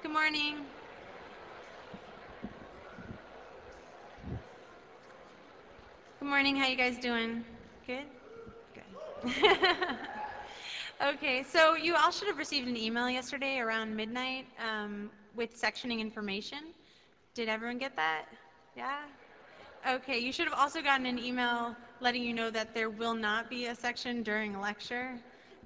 Good morning. Good morning. How you guys doing? Good? Good. Okay, so you all should have received an email yesterday around midnight with sectioning information. Did everyone get that? Yeah? Okay, you should have also gotten an email letting you know that there will not be a section during a lecture.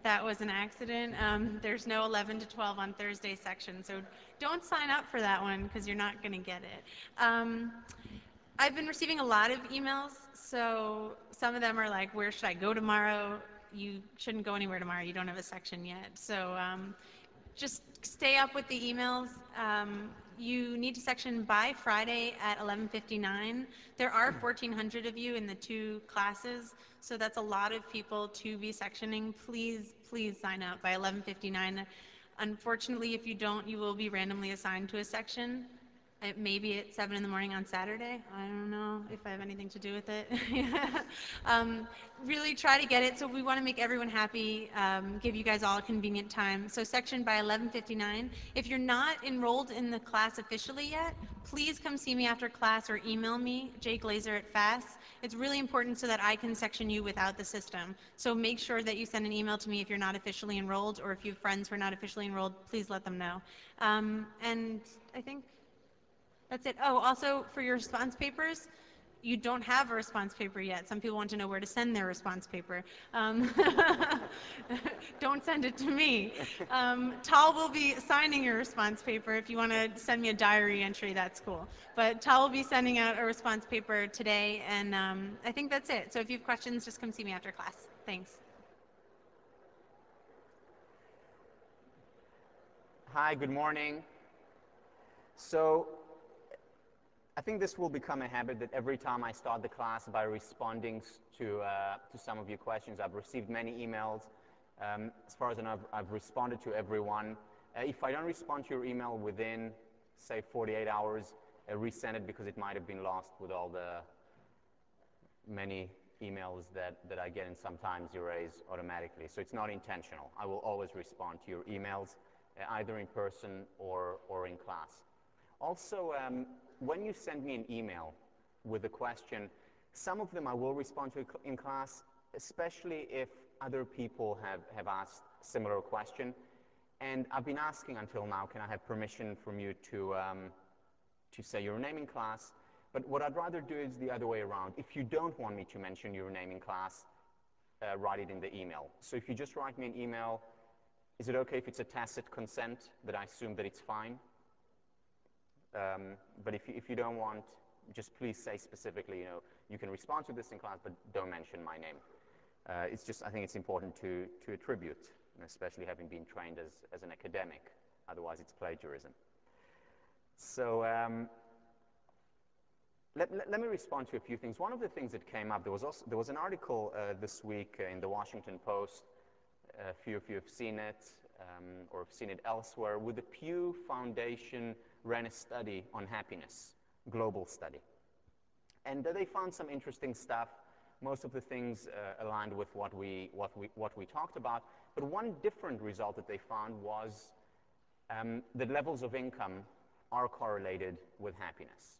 That was an accident. There's no 11 to 12 on Thursday section, so don't sign up for that one because you're not going to get it. I've been receiving a lot of emails, so some of them are like, where should I go tomorrow? You shouldn't go anywhere tomorrow. You don't have a section yet. So just stay up with the emails. You need to section by Friday at 11:59. There are 1,400 of you in the two classes, so that's a lot of people to be sectioning. Please, please sign up by 11:59. Unfortunately, if you don't, you will be randomly assigned to a section. It may be at 7 in the morning on Saturday. I don't know if I have anything to do with it. Really try to get it. So we want to make everyone happy, give you guys all a convenient time. So section by 11:59. If you're not enrolled in the class officially yet, please come see me after class or email me, jglazer@FAS. It's really important so that I can section you without the system. So make sure that you send an email to me if you're not officially enrolled, or if you have friends who are not officially enrolled, please let them know. And I think that's it. Oh, also for your response papers, you don't have a response paper yet. Some people want to know where to send their response paper. Don't send it to me. Tal will be signing your response paper. If you want to send me a diary entry, that's cool. But Tal will be sending out a response paper today, and I think that's it. So if you have questions, just come see me after class. Thanks. Hi, good morning. So I think this will become a habit that every time I start the class by responding to some of your questions. I've received many emails. As far as I know, I've responded to everyone. If I don't respond to your email within, say, 48 hours, resend it because it might have been lost with all the many emails that I get and sometimes erase automatically. So it's not intentional. I will always respond to your emails, either in person or in class. Also, when you send me an email with a question, some of them I will respond to in class, especially if other people have asked similar question. And I've been asking until now, can I have permission from you to say your name in class? But what I'd rather do is the other way around. If you don't want me to mention your name in class, write it in the email. So if you just write me an email, is it okay if it's a tacit consent that I assume that it's fine? But if you don't want, just please say specifically, you can respond to this in class, but don't mention my name. It's just, I think it's important to attribute, especially having been trained as an academic. Otherwise, it's plagiarism. So let me respond to a few things. One of the things that came up, there was an article this week in the Washington Post. A few of you have seen it or have seen it elsewhere, with the Pew Foundation ran a study on happiness, global study. And they found some interesting stuff. Most of the things aligned with what we talked about. But one different result that they found was that levels of income are correlated with happiness.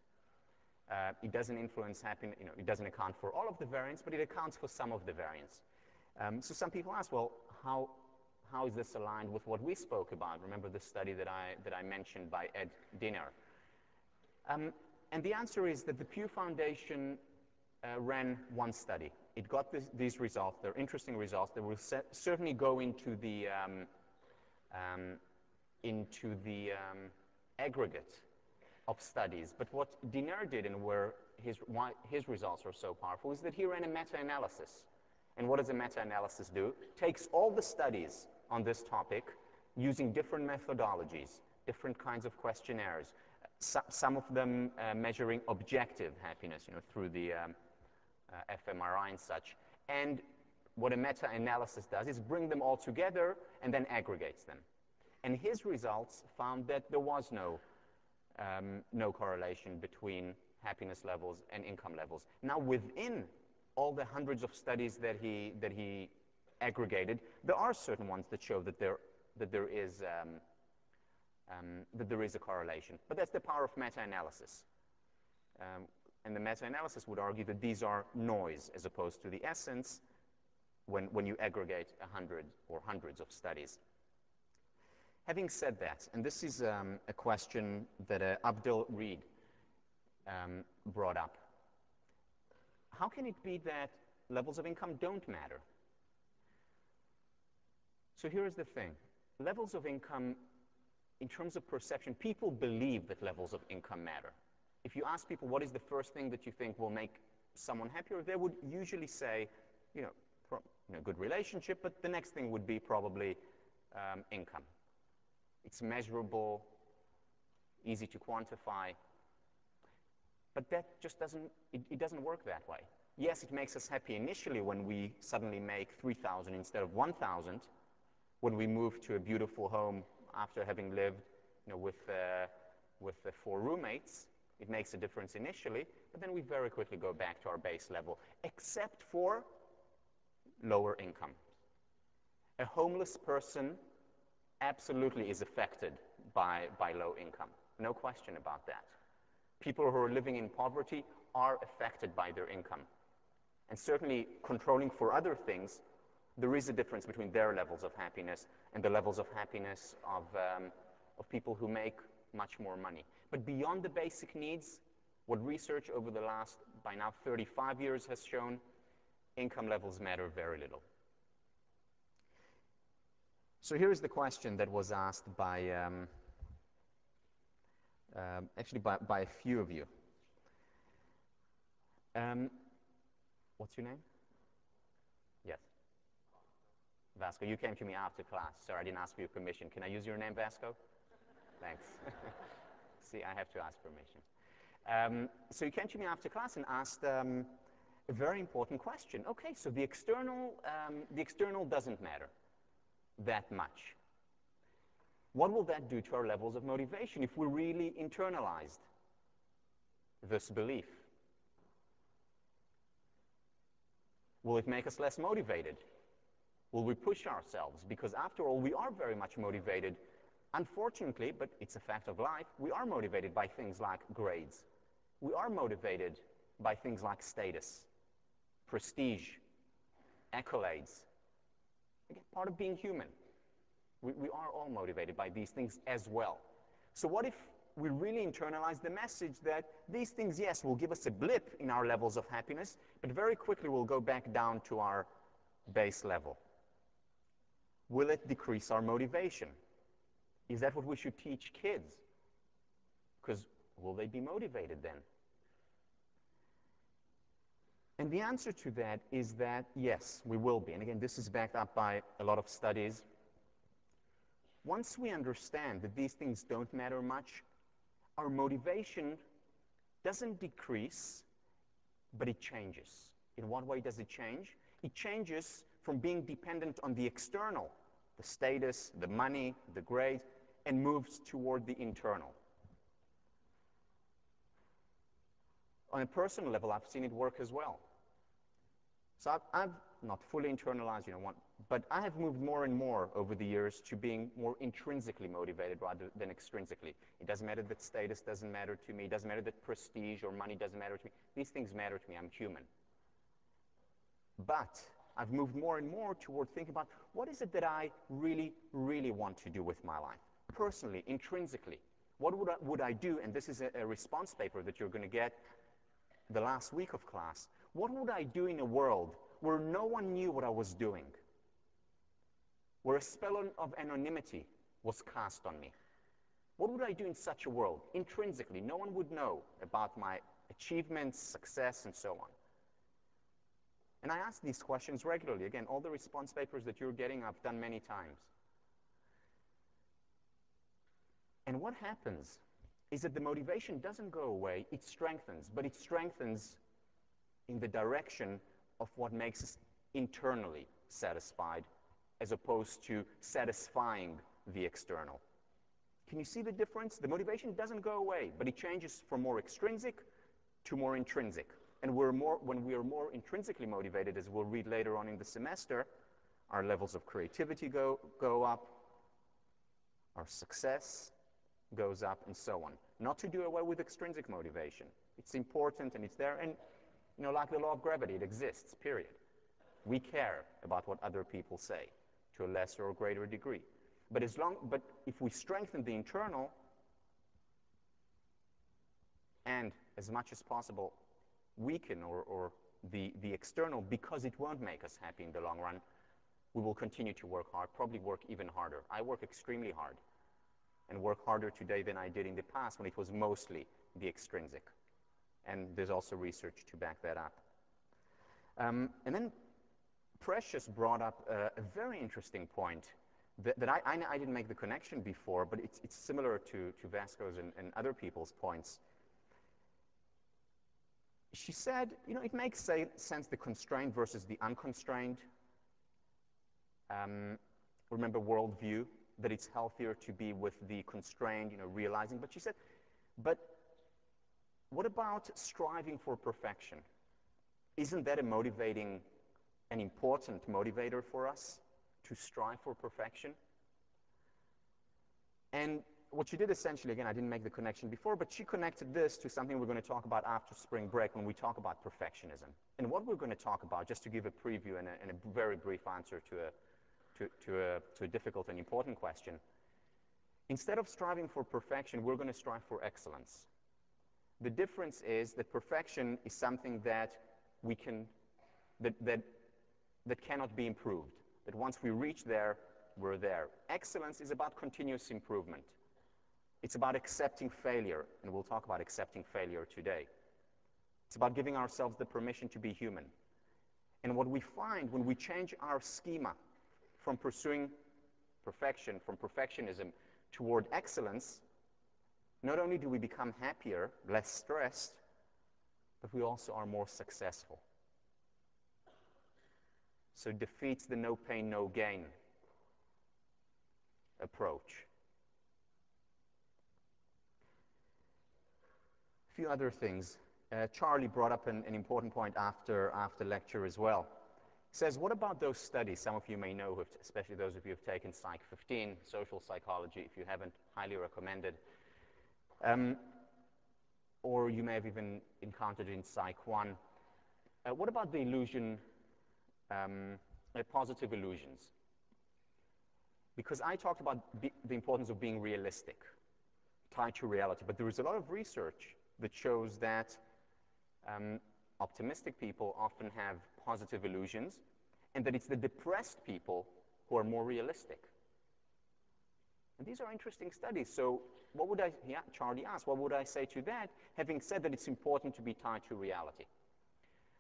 It doesn't influence happiness, it doesn't account for all of the variance, but it accounts for some of the variance. So some people ask, well, how is this aligned with what we spoke about? Remember the study that I mentioned by Ed Diner? And the answer is that the Pew Foundation ran one study. It got these results. They're interesting results. They will certainly go into the aggregate of studies. But what Diner did, and where why his results are so powerful, is that he ran a meta-analysis. And what does a meta-analysis do? Takes all the studies on this topic using different methodologies, different kinds of questionnaires, some of them measuring objective happiness, through the fMRI and such. And what a meta-analysis does is bring them all together and then aggregates them. And his results found that there was no correlation between happiness levels and income levels. Now, within all the hundreds of studies that he aggregated, there are certain ones that show that there is that there is a correlation. But that's the power of meta-analysis. And the meta-analysis would argue that these are noise as opposed to the essence when you aggregate 100 or hundreds of studies. Having said that, and this is a question that Abdul Reed brought up, how can it be that levels of income don't matter? So here's the thing. Levels of income, in terms of perception, people believe that levels of income matter. If you ask people what is the first thing that you think will make someone happier, they would usually say, good relationship, but the next thing would be probably income. It's measurable, easy to quantify, but that just it doesn't work that way. Yes, it makes us happy initially when we suddenly make 3,000 instead of 1,000, when we move to a beautiful home after having lived with 4 roommates. It makes a difference initially, but then we very quickly go back to our base level, except for lower income. A homeless person absolutely is affected by low income. No question about that. People who are living in poverty are affected by their income. And certainly controlling for other things, there is a difference between their levels of happiness and the levels of happiness of people who make much more money. But beyond the basic needs, what research over the last, by now, 35 years has shown, income levels matter very little. So here's the question that was asked by, actually by a few of you. What's your name? Yes. Vasco, you came to me after class. Sorry, I didn't ask for your permission. Can I use your name, Vasco? Thanks. See, I have to ask permission. So you came to me after class and asked a very important question. Okay, so the external doesn't matter that much. What will that do to our levels of motivation if we really internalized this belief? Will it make us less motivated? Will we push ourselves? Because after all, we are very much motivated. Unfortunately, but it's a fact of life, we are motivated by things like grades. We are motivated by things like status, prestige, accolades. Again, part of being human. We are all motivated by these things as well. So what if we really internalize the message that these things, yes, will give us a blip in our levels of happiness, but very quickly we'll go back down to our base level? Will it decrease our motivation? Is that what we should teach kids? Because will they be motivated then? And the answer to that is that, yes, we will be. And again, this is backed up by a lot of studies. Once we understand that these things don't matter much, our motivation doesn't decrease, but it changes. In what way does it change? It changes from being dependent on the external, the status, the money, the grades, and moves toward the internal. On a personal level, I've seen it work as well. So I've not fully internalized, but I have moved more and more over the years to being more intrinsically motivated rather than extrinsically. It doesn't matter that status doesn't matter to me. It doesn't matter that prestige or money doesn't matter to me. These things matter to me. I'm human. But I've moved more and more toward thinking about what is it that I really, really want to do with my life? Personally, intrinsically. What would I do? And this is a response paper that you're going to get the last week of class. What would I do in a world where no one knew what I was doing? Where a spell of anonymity was cast on me? What would I do in such a world? Intrinsically, no one would know about my achievements, success, and so on. And I ask these questions regularly. Again, all the response papers that you're getting, I've done many times. And what happens is that the motivation doesn't go away, it strengthens, but it strengthens in the direction of what makes us internally satisfied as opposed to satisfying the external. Can you see the difference? The motivation doesn't go away, but it changes from more extrinsic to more intrinsic. And when we are more intrinsically motivated, as we'll read later on in the semester, our levels of creativity go up, our success, goes up, and so on. Not to do away with extrinsic motivation. It's important and it's there, and like the law of gravity, it exists, period. We care about what other people say to a lesser or greater degree. But if we strengthen the internal and as much as possible weaken or the external, because it won't make us happy in the long run, we will continue to work hard, probably work even harder. I work extremely hard and work harder today than I did in the past when it was mostly the extrinsic. And there's also research to back that up. And then Precious brought up a very interesting point that I didn't make the connection before, but it's similar to Vasco's and other people's points. She said, it makes sense, the constrained versus the unconstrained, remember, worldview, that it's healthier to be with the constrained, realizing. But she said, but what about striving for perfection? Isn't that an important motivator for us, to strive for perfection? And what she did essentially, again, I didn't make the connection before, but she connected this to something we're going to talk about after spring break when we talk about perfectionism. And what we're going to talk about, just to give a preview and a very brief answer to a difficult and important question, instead of striving for perfection, we're going to strive for excellence. The difference is that perfection is something that that cannot be improved, that once we reach there, we're there. Excellence is about continuous improvement. It's about accepting failure, and we'll talk about accepting failure today. It's about giving ourselves the permission to be human. And what we find when we change our schema from pursuing perfection, from perfectionism, toward excellence, not only do we become happier, less stressed, but we also are more successful. So it defeats the no pain, no gain approach. A few other things. Charlie brought up an important point after lecture as well. He says, what about those studies? Some of you may know, especially those of you who have taken Psych 15, social psychology. If you haven't, highly recommended. Or you may have even encountered it in Psych 1. What about the illusion, positive illusions? Because I talked about the importance of being realistic, tied to reality, but there is a lot of research that shows that optimistic people often have positive illusions, and that it's the depressed people who are more realistic. And these are interesting studies. So what would Charlie asked, what would I say to that, having said that it's important to be tied to reality?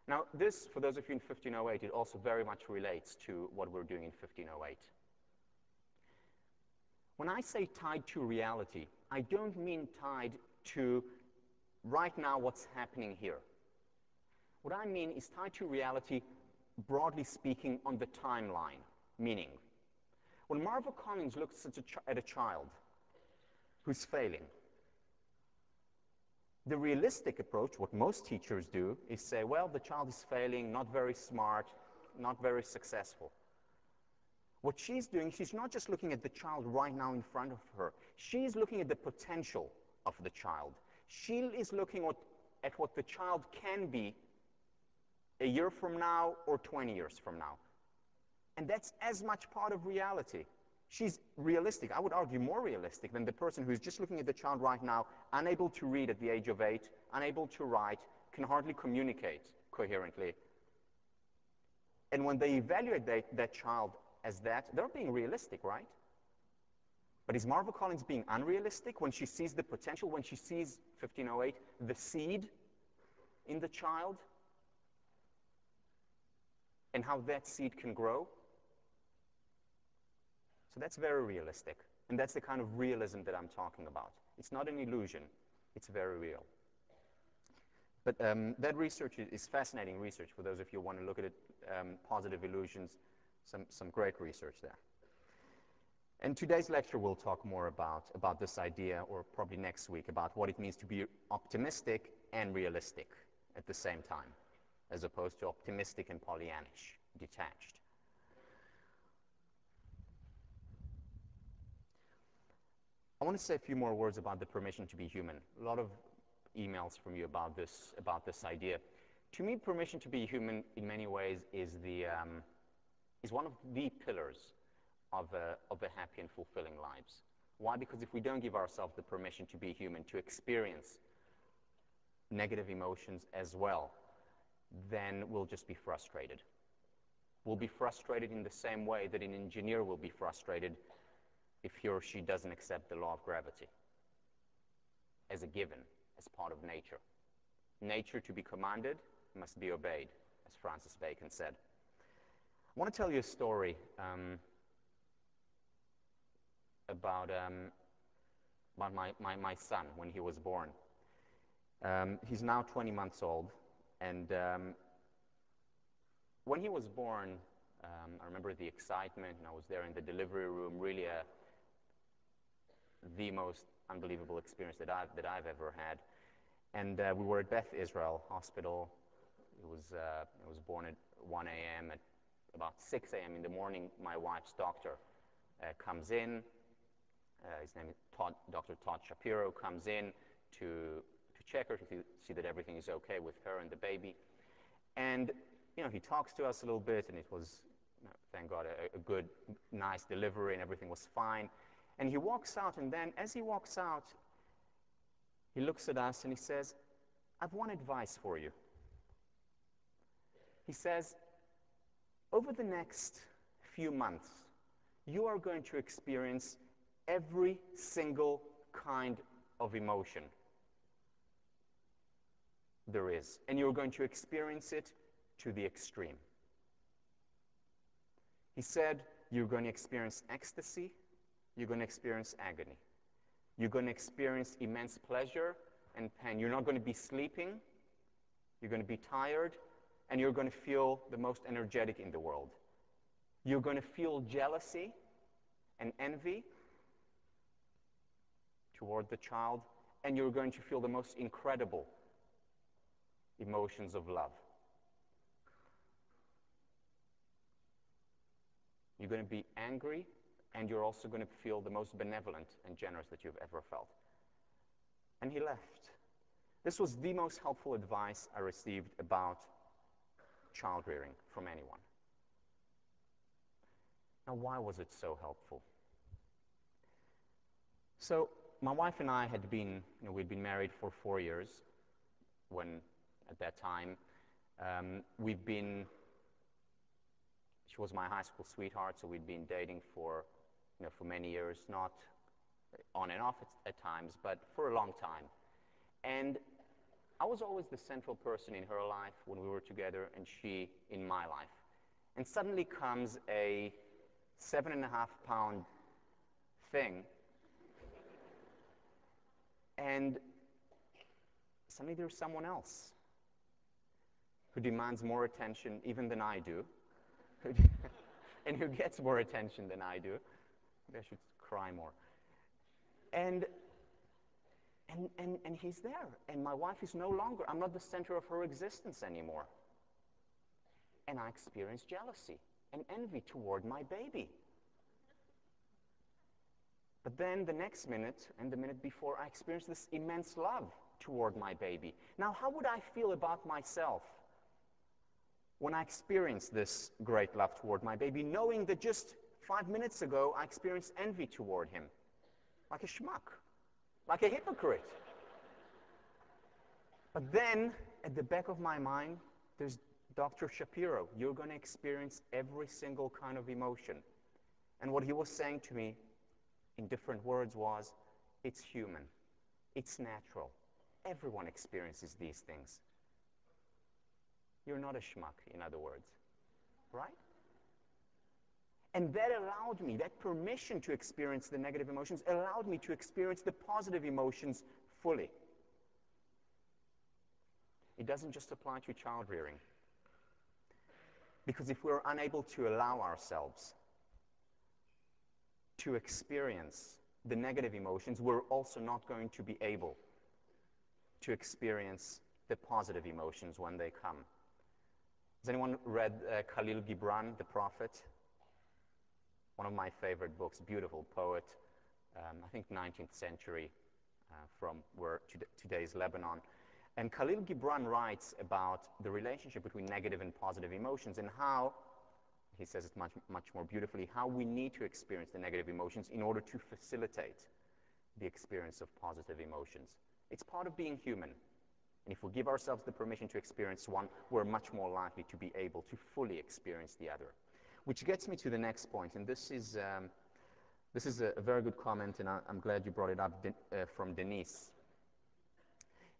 Now, this, for those of you in 1508, it also very much relates to what we're doing in 1508. When I say tied to reality, I don't mean tied to right now what's happening here. What I mean is tied to reality, broadly speaking, on the timeline. Meaning, when Marva Collins looks at a child who's failing, the realistic approach, what most teachers do, is say, well, the child is failing, not very smart, not very successful. What she's doing, she's not just looking at the child right now in front of her. She's looking at the potential of the child. She is looking at what the child can be a year from now or 20 years from now. And that's as much part of reality. She's realistic, I would argue more realistic than the person who's just looking at the child right now, unable to read at the age of 8, unable to write, can hardly communicate coherently. And when they evaluate that child as that, they're being realistic, right? But is Marva Collins being unrealistic when she sees the potential, when she sees, 1508, the seed in the child and how that seed can grow? So that's very realistic. And that's the kind of realism that I'm talking about. It's not an illusion. It's very real. But that research is fascinating research for those of you who want to look at it, positive illusions, some great research there. And today's lecture will talk more about this idea, or probably next week, about what it means to be optimistic and realistic at the same time, as opposed to optimistic and Pollyannish, detached. I want to say a few more words about the permission to be human. A lot of emails from you about this idea. To me, permission to be human in many ways is one of the pillars of a happy and fulfilling lives. Why? Because if we don't give ourselves the permission to be human, to experience negative emotions as well, then we'll just be frustrated. We'll be frustrated in the same way that an engineer will be frustrated if he or she doesn't accept the law of gravity as a given, as part of nature. Nature, to be commanded, must be obeyed, as Francis Bacon said. I want to tell you a story about my son when he was born. He's now 20 months old, and when he was born, I remember the excitement, and I was there in the delivery room, really the most unbelievable experience that I've ever had. And we were at Beth Israel Hospital. He was born at 1 a.m. At about 6 a.m. in the morning, my wife's doctor comes in. His name is Dr. Todd Shapiro, comes in to check her, to see that everything is okay with her and the baby. And he talks to us a little bit, and it was, thank God, a good, nice delivery, and everything was fine. And he walks out, and then as he walks out, he looks at us and he says, "I've one advice for you." He says, over the next few months, you are going to experience every single kind of emotion there is, and you're going to experience it to the extreme. He said, you're going to experience ecstasy, you're going to experience agony. You're going to experience immense pleasure and pain. You're not going to be sleeping, you're going to be tired, and you're going to feel the most energetic in the world. You're going to feel jealousy and envy toward the child, and you're going to feel the most incredible emotions of love. You're going to be angry, and you're also going to feel the most benevolent and generous that you've ever felt. And he left. This was the most helpful advice I received about child rearing from anyone. Now, why was it so helpful? So, my wife and I had been, we'd been married for 4 years when, at that time, she was my high school sweetheart, so we'd been dating for many years, not on and off at times, but for a long time. And I was always the central person in her life when we were together, and she in my life. And suddenly comes a 7.5-pound thing, and suddenly there's someone else who demands more attention even than I do, and who gets more attention than I do. Maybe I should cry more. And he's there, and my wife is no longer, I'm not the center of her existence anymore. And I experience jealousy and envy toward my baby. But then the next minute, and the minute before, I experience this immense love toward my baby. Now, how would I feel about myself when I experience this great love toward my baby, knowing that just 5 minutes ago I experienced envy toward him? Like a schmuck, like a hypocrite. But then, at the back of my mind, there's Dr. Shapiro. You're going to experience every single kind of emotion. And what he was saying to me, in different words, was, it's human. It's natural. Everyone experiences these things. You're not a schmuck, in other words. Right? And that allowed me, that permission to experience the negative emotions allowed me to experience the positive emotions fully. It doesn't just apply to child rearing. Because if we're unable to allow ourselves to experience the negative emotions, we're also not going to be able to experience the positive emotions when they come. Has anyone read Khalil Gibran, The Prophet? One of my favorite books, beautiful poet, I think 19th century, from where today's Lebanon. And Khalil Gibran writes about the relationship between negative and positive emotions and how, he says it much more beautifully, how we need to experience the negative emotions in order to facilitate the experience of positive emotions. It's part of being human. And if we give ourselves the permission to experience one, we're much more likely to be able to fully experience the other. Which gets me to the next point, and this is a very good comment, and I'm glad you brought it up, from Denise.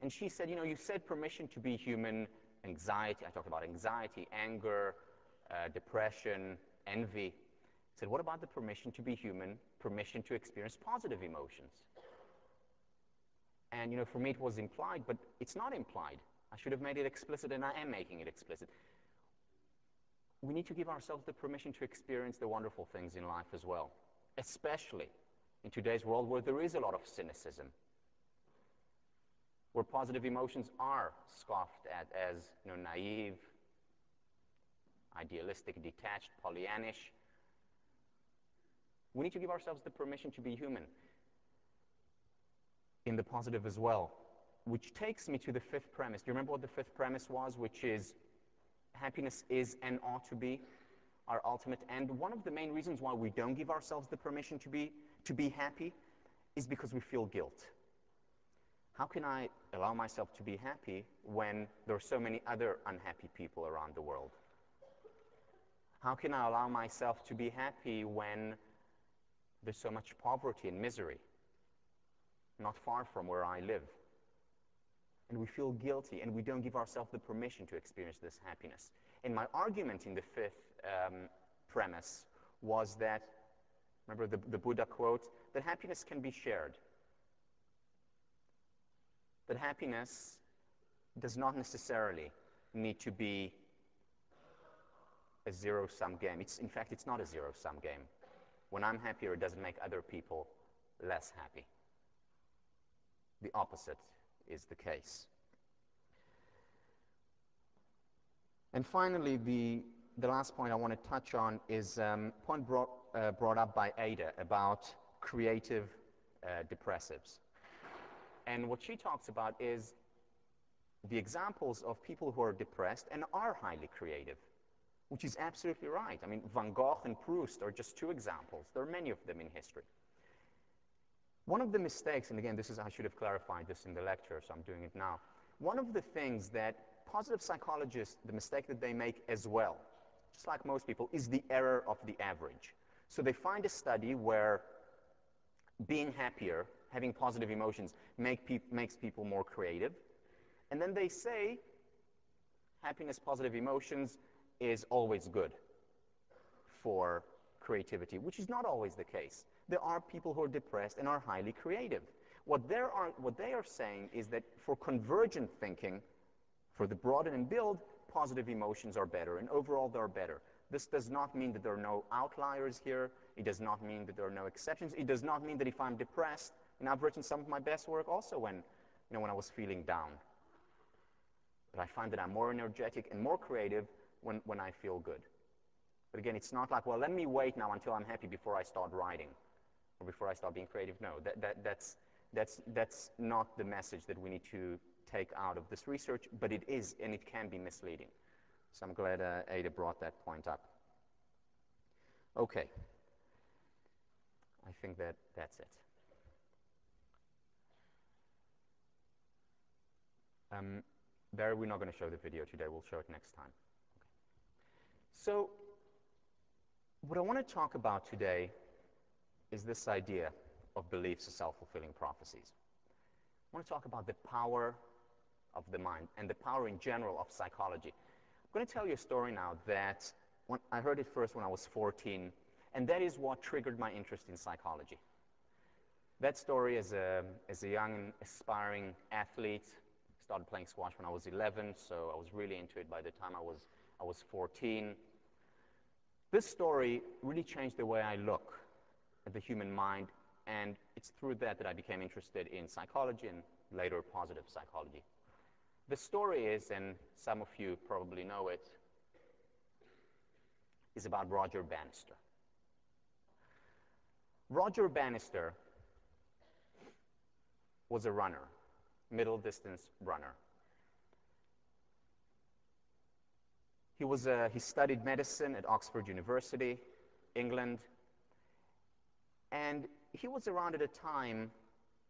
And she said, you said permission to be human, anxiety. I talked about anxiety, anger, depression, envy. I said, what about the permission to be human, permission to experience positive emotions? And, for me it was implied, but it's not implied. I should have made it explicit, and I am making it explicit. We need to give ourselves the permission to experience the wonderful things in life as well, especially in today's world where there is a lot of cynicism, where positive emotions are scoffed at as naive, idealistic, detached, Pollyannish. We need to give ourselves the permission to be human in the positive as well, which takes me to the fifth premise. Do you remember what the fifth premise was, which is happiness is and ought to be our ultimate end? One of the main reasons why we don't give ourselves the permission to be happy is because we feel guilt. How can I allow myself to be happy when there are so many other unhappy people around the world? How can I allow myself to be happy when there's so much poverty and misery not far from where I live? And we feel guilty, and we don't give ourselves the permission to experience this happiness. And my argument in the fifth premise was that, remember the Buddha quote, that happiness can be shared. That happiness does not necessarily need to be a zero-sum game. In fact, it's not a zero-sum game. When I'm happier, it doesn't make other people less happy. The opposite is the case. And finally, the last point I want to touch on is a point brought up by Ada about creative depressives. And what she talks about is the examples of people who are depressed and are highly creative, which is absolutely right. I mean, Van Gogh and Proust are just two examples. There are many of them in history. One of the mistakes, and again, I should have clarified this in the lecture, so I'm doing it now. One of the things that positive psychologists, the mistake that they make as well, just like most people, is the error of the average. So they find a study where being happier, having positive emotions, makes people more creative. And then they say happiness, positive emotions is always good for creativity, which is not always the case. There are people who are depressed and are highly creative. What they are saying is that for convergent thinking, for the broaden and build, positive emotions are better, and overall they're better. This does not mean that there are no outliers here. It does not mean that there are no exceptions. It does not mean that if I'm depressed, and I've written some of my best work also when I was feeling down. But I find that I'm more energetic and more creative when I feel good. But again, it's not like, well, let me wait now until I'm happy before I start writing or before I start being creative. No, that's not the message that we need to take out of this research, but it is, and it can be misleading. So I'm glad Ada brought that point up. Okay. I think that's it. Barry, we're not going to show the video today. We'll show it next time. Okay. So what I want to talk about today is this idea of beliefs as self-fulfilling prophecies. I want to talk about the power of the mind and the power in general of psychology. I'm going to tell you a story now that I heard it first when I was 14, and that is what triggered my interest in psychology. That story is a young, aspiring athlete. Started playing squash when I was 11, so I was really into it by the time I was 14. This story really changed the way I look at the human mind, and it's through that I became interested in psychology and later positive psychology. The story is, and some of you probably know it, is about Roger Bannister. Roger Bannister was a runner, middle distance runner. He studied medicine at Oxford University, England, and he was around at a time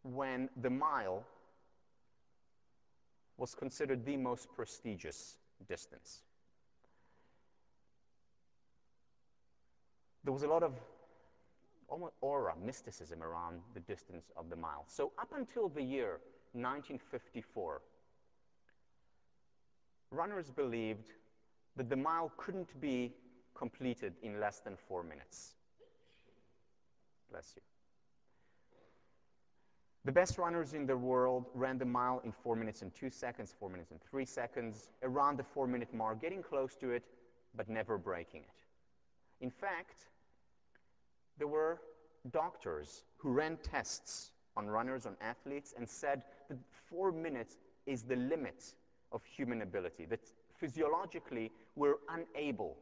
when the mile was considered the most prestigious distance. There was a lot of almost aura, mysticism around the distance of the mile. So up until the year 1954, runners believed that the mile couldn't be completed in less than 4 minutes. Bless you. The best runners in the world ran the mile in 4 minutes and 2 seconds, 4 minutes and 3 seconds, around the 4-minute mark, getting close to it, but never breaking it. In fact, there were doctors who ran tests on runners, on athletes, and said that 4 minutes is the limit of human ability, that physiologically we're unable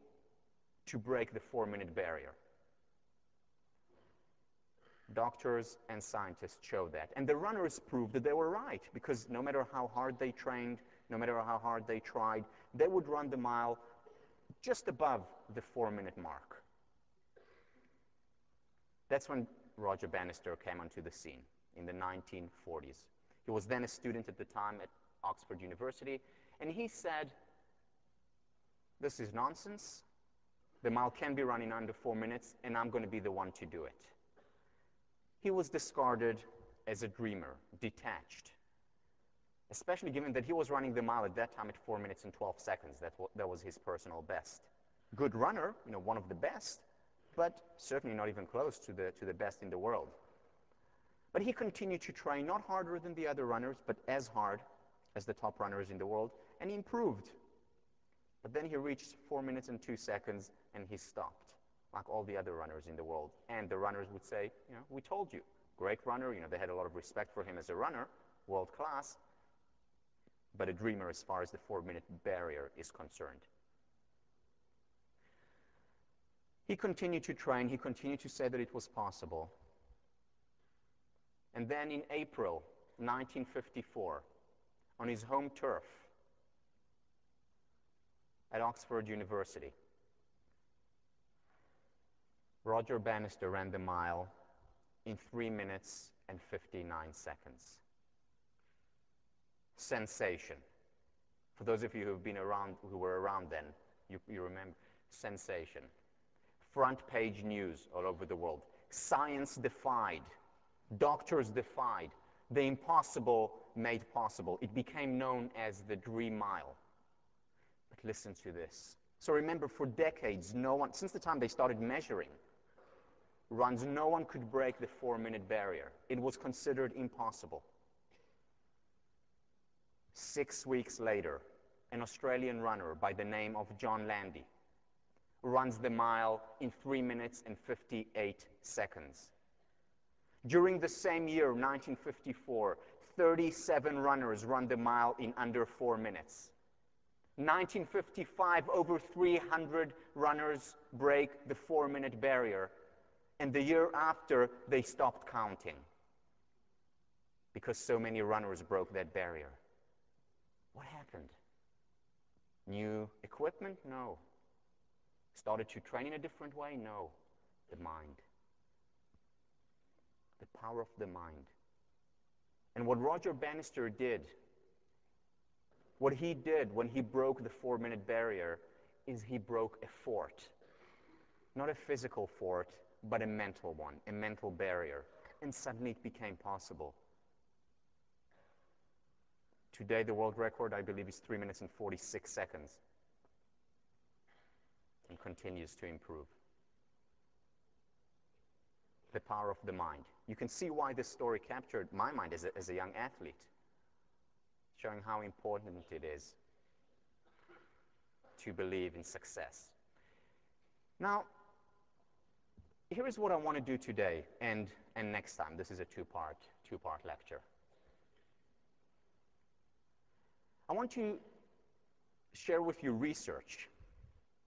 to break the 4-minute barrier. Doctors and scientists showed that. And the runners proved that they were right, because no matter how hard they trained, no matter how hard they tried, they would run the mile just above the 4-minute mark. That's when Roger Bannister came onto the scene, in the 1940s. He was then a student at the time at Oxford University, and he said, this is nonsense. The mile can be run in under 4 minutes, and I'm going to be the one to do it. He was discarded as a dreamer, detached, especially given that he was running the mile at that time at 4 minutes and 12 seconds. That was his personal best. Good runner, one of the best, but certainly not even close to the best in the world. But he continued to train, not harder than the other runners, but as hard as the top runners in the world, and he improved. But then he reached 4 minutes and 2 seconds, and he stopped, like all the other runners in the world. And the runners would say, we told you. Great runner, they had a lot of respect for him as a runner, world class, but a dreamer as far as the 4-minute barrier is concerned. He continued to train, he continued to say that it was possible. And then in April 1954, on his home turf at Oxford University, Roger Bannister ran the mile in 3 minutes and 59 seconds. Sensation. For those of you who were around then, you remember sensation. Front page news all over the world. Science defied. Doctors defied. The impossible made possible. It became known as the Dream Mile. But listen to this. So remember, for decades, no one, since the time they started measuring runs, no one could break the 4-minute barrier. It was considered impossible. 6 weeks later, an Australian runner by the name of John Landy runs the mile in 3 minutes and 58 seconds. During the same year, 1954, 37 runners run the mile in under 4 minutes. 1955, over 300 runners break the 4-minute barrier. And the year after, they stopped counting because so many runners broke that barrier. What happened? New equipment? No. Started to train in a different way? No. The mind. The power of the mind. And what Roger Bannister did, what he did when he broke the 4-minute barrier, is he broke a fort. Not a physical fort, but a mental one, a mental barrier. And suddenly it became possible. Today, the world record, I believe, is 3 minutes and 46 seconds. And continues to improve. The power of the mind. You can see why this story captured my mind as a young athlete, showing how important it is to believe in success. Now, here is what I want to do today and next time. This is a two-part lecture. I want to share with you research,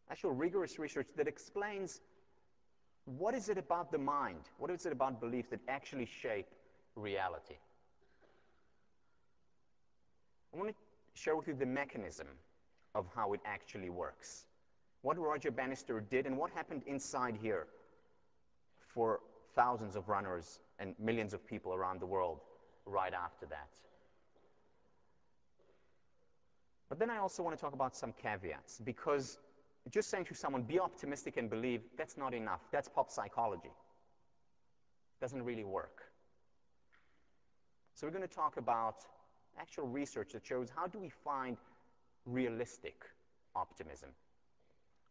actual rigorous research that explains what is it about the mind, what is it about beliefs that actually shape reality. I want to share with you the mechanism of how it actually works. What Roger Bannister did and what happened inside here for thousands of runners and millions of people around the world right after that. But then I also want to talk about some caveats, because just saying to someone, be optimistic and believe, that's not enough. That's pop psychology. It doesn't really work. So we're going to talk about actual research that shows how do we find realistic optimism,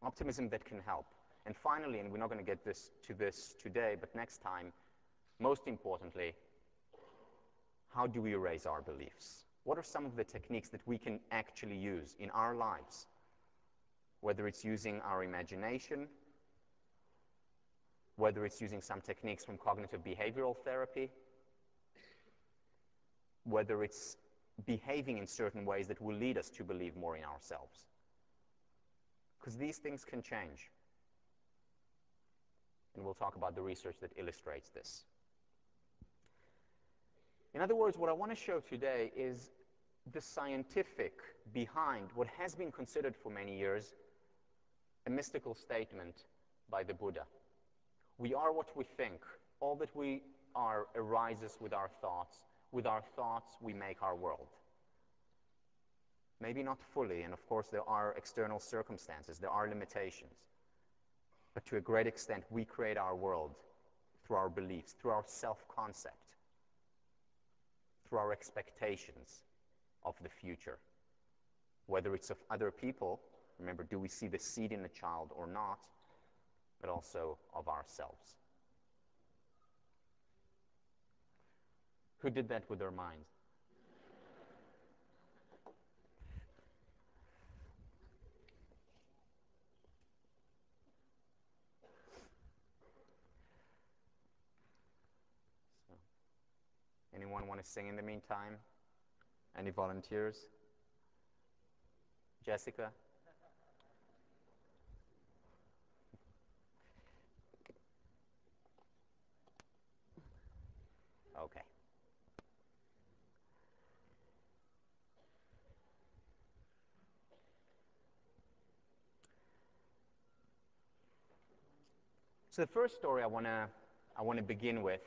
optimism that can help. And finally, and we're not going to get to this today, but next time, most importantly, how do we raise our beliefs? What are some of the techniques that we can actually use in our lives? Whether it's using our imagination, whether it's using some techniques from cognitive behavioral therapy, whether it's behaving in certain ways that will lead us to believe more in ourselves. Because these things can change. And we'll talk about the research that illustrates this. In other words, what I want to show today is the scientific behind what has been considered for many years a mystical statement by the Buddha. We are what we think. All that we are arises with our thoughts. With our thoughts, we make our world. Maybe not fully, and of course there are external circumstances, there are limitations. But to a great extent, we create our world through our beliefs, through our self-concept, through our expectations of the future. Whether it's of other people, remember, do we see the seed in the child or not, but also of ourselves. Who did that with their minds? So, anyone want to sing in the meantime? Any volunteers? Jessica? Okay. So the first story I want to begin with,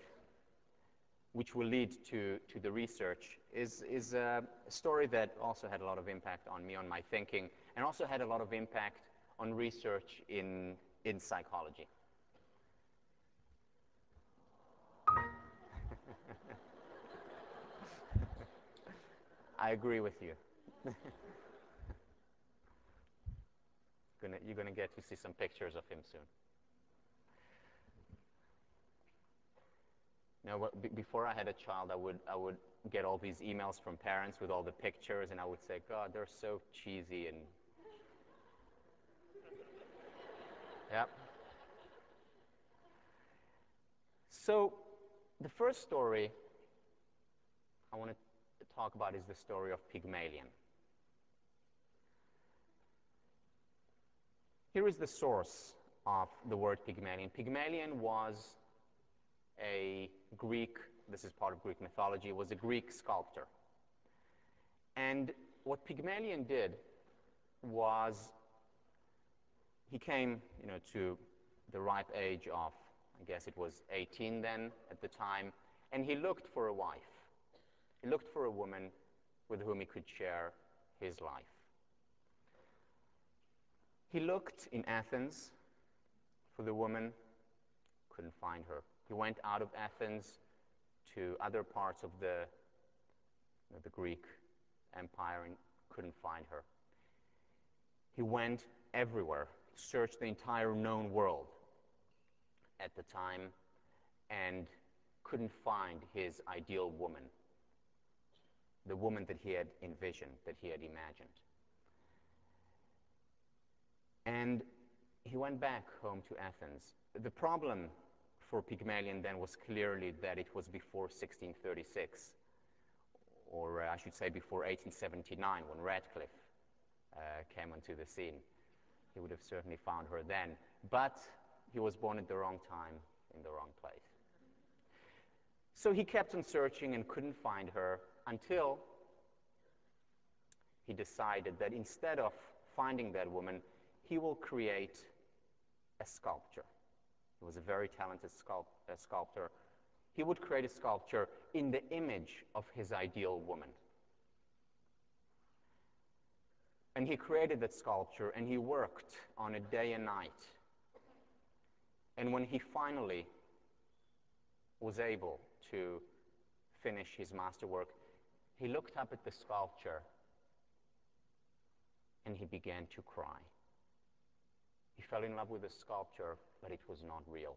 which will lead to the research, is a story that also had a lot of impact on me, on my thinking, and also had a lot of impact on research in psychology. I agree with you. You're going to get to see some pictures of him soon. Now, before I had a child, I would get all these emails from parents with all the pictures, and I would say, God, they're so cheesy and... Yep. So, the first story I want to talk about is the story of Pygmalion. Here is the source of the word Pygmalion. Pygmalion was a Greek, this is part of Greek mythology, was a Greek sculptor. And what Pygmalion did was he came, to the ripe age of, I guess it was 18 then at the time, and he looked for a wife. He looked for a woman with whom he could share his life. He looked in Athens for the woman, couldn't find her. He went out of Athens to other parts of the Greek Empire and couldn't find her. He went everywhere, searched the entire known world at the time, and couldn't find his ideal woman, the woman that he had envisioned, that he had imagined. And he went back home to Athens. The problem for Pygmalion then was clearly that it was before 1636, or I should say before 1879, when Radcliffe came onto the scene. He would have certainly found her then, but he was born at the wrong time, in the wrong place. So he kept on searching and couldn't find her until he decided that instead of finding that woman, he will create a sculpture. He was a very talented sculptor. He would create a sculpture in the image of his ideal woman. And he created that sculpture, and he worked on it day and night. And when he finally was able to finish his masterwork, he looked up at the sculpture and he began to cry. He fell in love with the sculpture, but it was not real.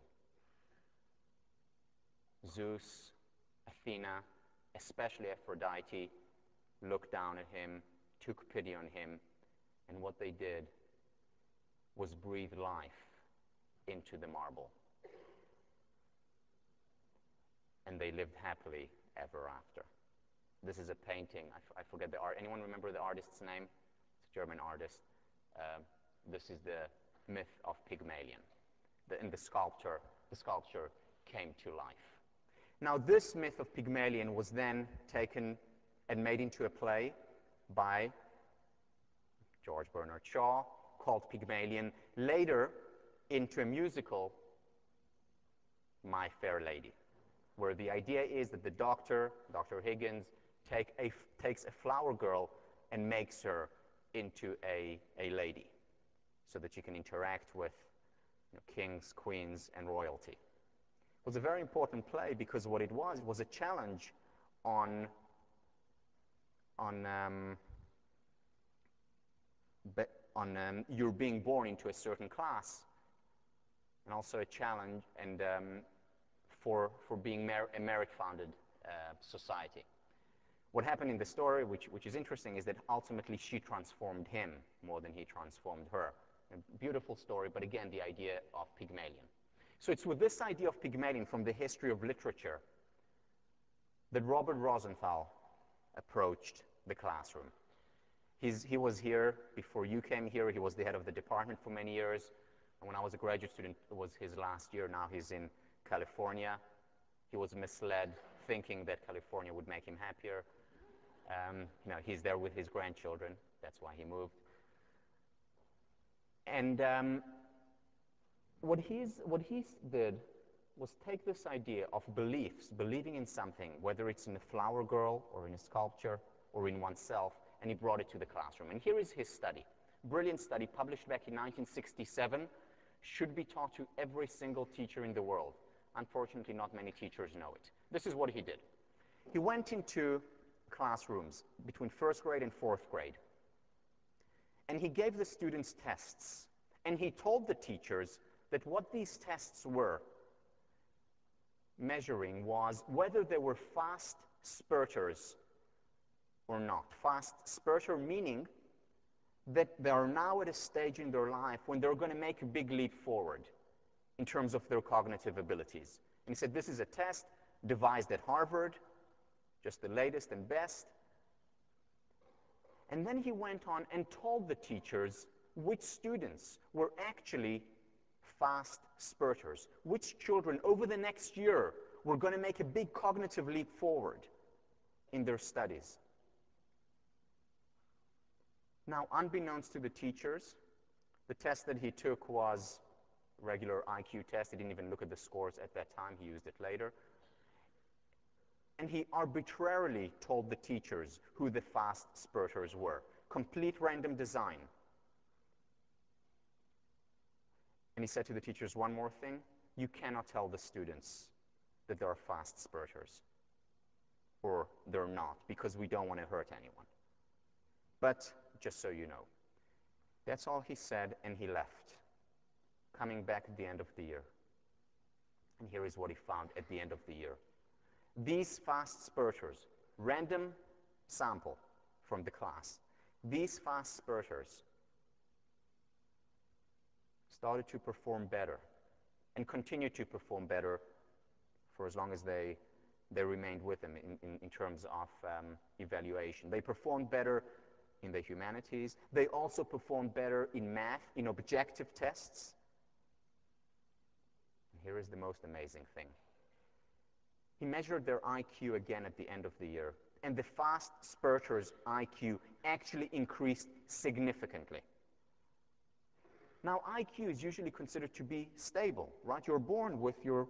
Zeus, Athena, especially Aphrodite, looked down at him, took pity on him, and what they did was breathe life into the marble. And they lived happily ever after. This is a painting. I forget the art. Anyone remember the artist's name? It's a German artist. This is the myth of Pygmalion. And the sculpture came to life. Now, this myth of Pygmalion was then taken and made into a play by George Bernard Shaw called Pygmalion, later into a musical, My Fair Lady, where the idea is that the doctor, Dr. Higgins, takes a flower girl and makes her into a lady so that she can interact with kings, queens, and royalty. It was a very important play because what it was a challenge on you're being born into a certain class, and also a challenge and for being a merit-founded society. What happened in the story, which is interesting, is that ultimately she transformed him more than he transformed her. A beautiful story, but again, the idea of Pygmalion. So it's with this idea of Pygmalion from the history of literature that Robert Rosenthal approached the classroom. He was here before you came here. He was the head of the department for many years. And when I was a graduate student, it was his last year. Now he's in California. He was misled, thinking that California would make him happier. He's there with his grandchildren. That's why he moved. And what he did was take this idea of beliefs, believing in something, whether it's in a flower girl or in a sculpture or in oneself, and he brought it to the classroom. And here is his study. Brilliant study, published back in 1967, should be taught to every single teacher in the world. Unfortunately, not many teachers know it. This is what he did. He went into classrooms between first grade and fourth grade, and he gave the students tests. And he told the teachers that what these tests were measuring was whether they were fast spurters or not. Fast spurter meaning that they are now at a stage in their life when they're going to make a big leap forward in terms of their cognitive abilities. And he said this is a test devised at Harvard, just the latest and best. And then he went on and told the teachers which students were actually fast spurters, which children over the next year were going to make a big cognitive leap forward in their studies. Now, unbeknownst to the teachers, the test that he took was a regular IQ test. He didn't even look at the scores at that time. He used it later. And he arbitrarily told the teachers who the fast spurters were. Complete random design. And he said to the teachers one more thing: you cannot tell the students that they're fast spurters, or they're not, because we don't want to hurt anyone. But just so you know. That's all he said, and he left, coming back at the end of the year. And here is what he found at the end of the year. These fast spurters, random sample from the class, these fast spurters started to perform better and continued to perform better for as long as they remained with him in terms of evaluation. They performed better in the humanities. They also performed better in math, in objective tests. And here is the most amazing thing. He measured their IQ again at the end of the year, and the fast spurters' IQ actually increased significantly. Now, IQ is usually considered to be stable, right? You're born with your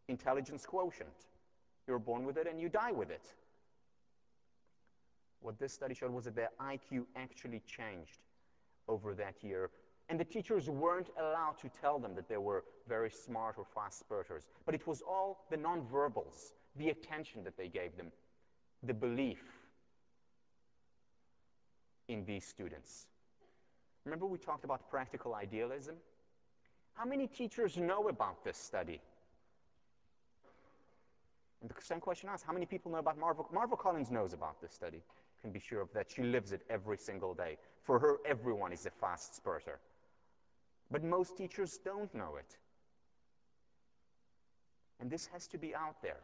intelligence quotient. You're born with it and you die with it. What this study showed was that their IQ actually changed over that year. And the teachers weren't allowed to tell them that they were very smart or fast spurters. But it was all the nonverbals, the attention that they gave them, the belief in these students. Remember we talked about practical idealism? How many teachers know about this study? And the same question asked, how many people know about Marva Collins knows about this study. You can be sure of that. She lives it every single day. For her, everyone is a fast spurter. But most teachers don't know it. And this has to be out there.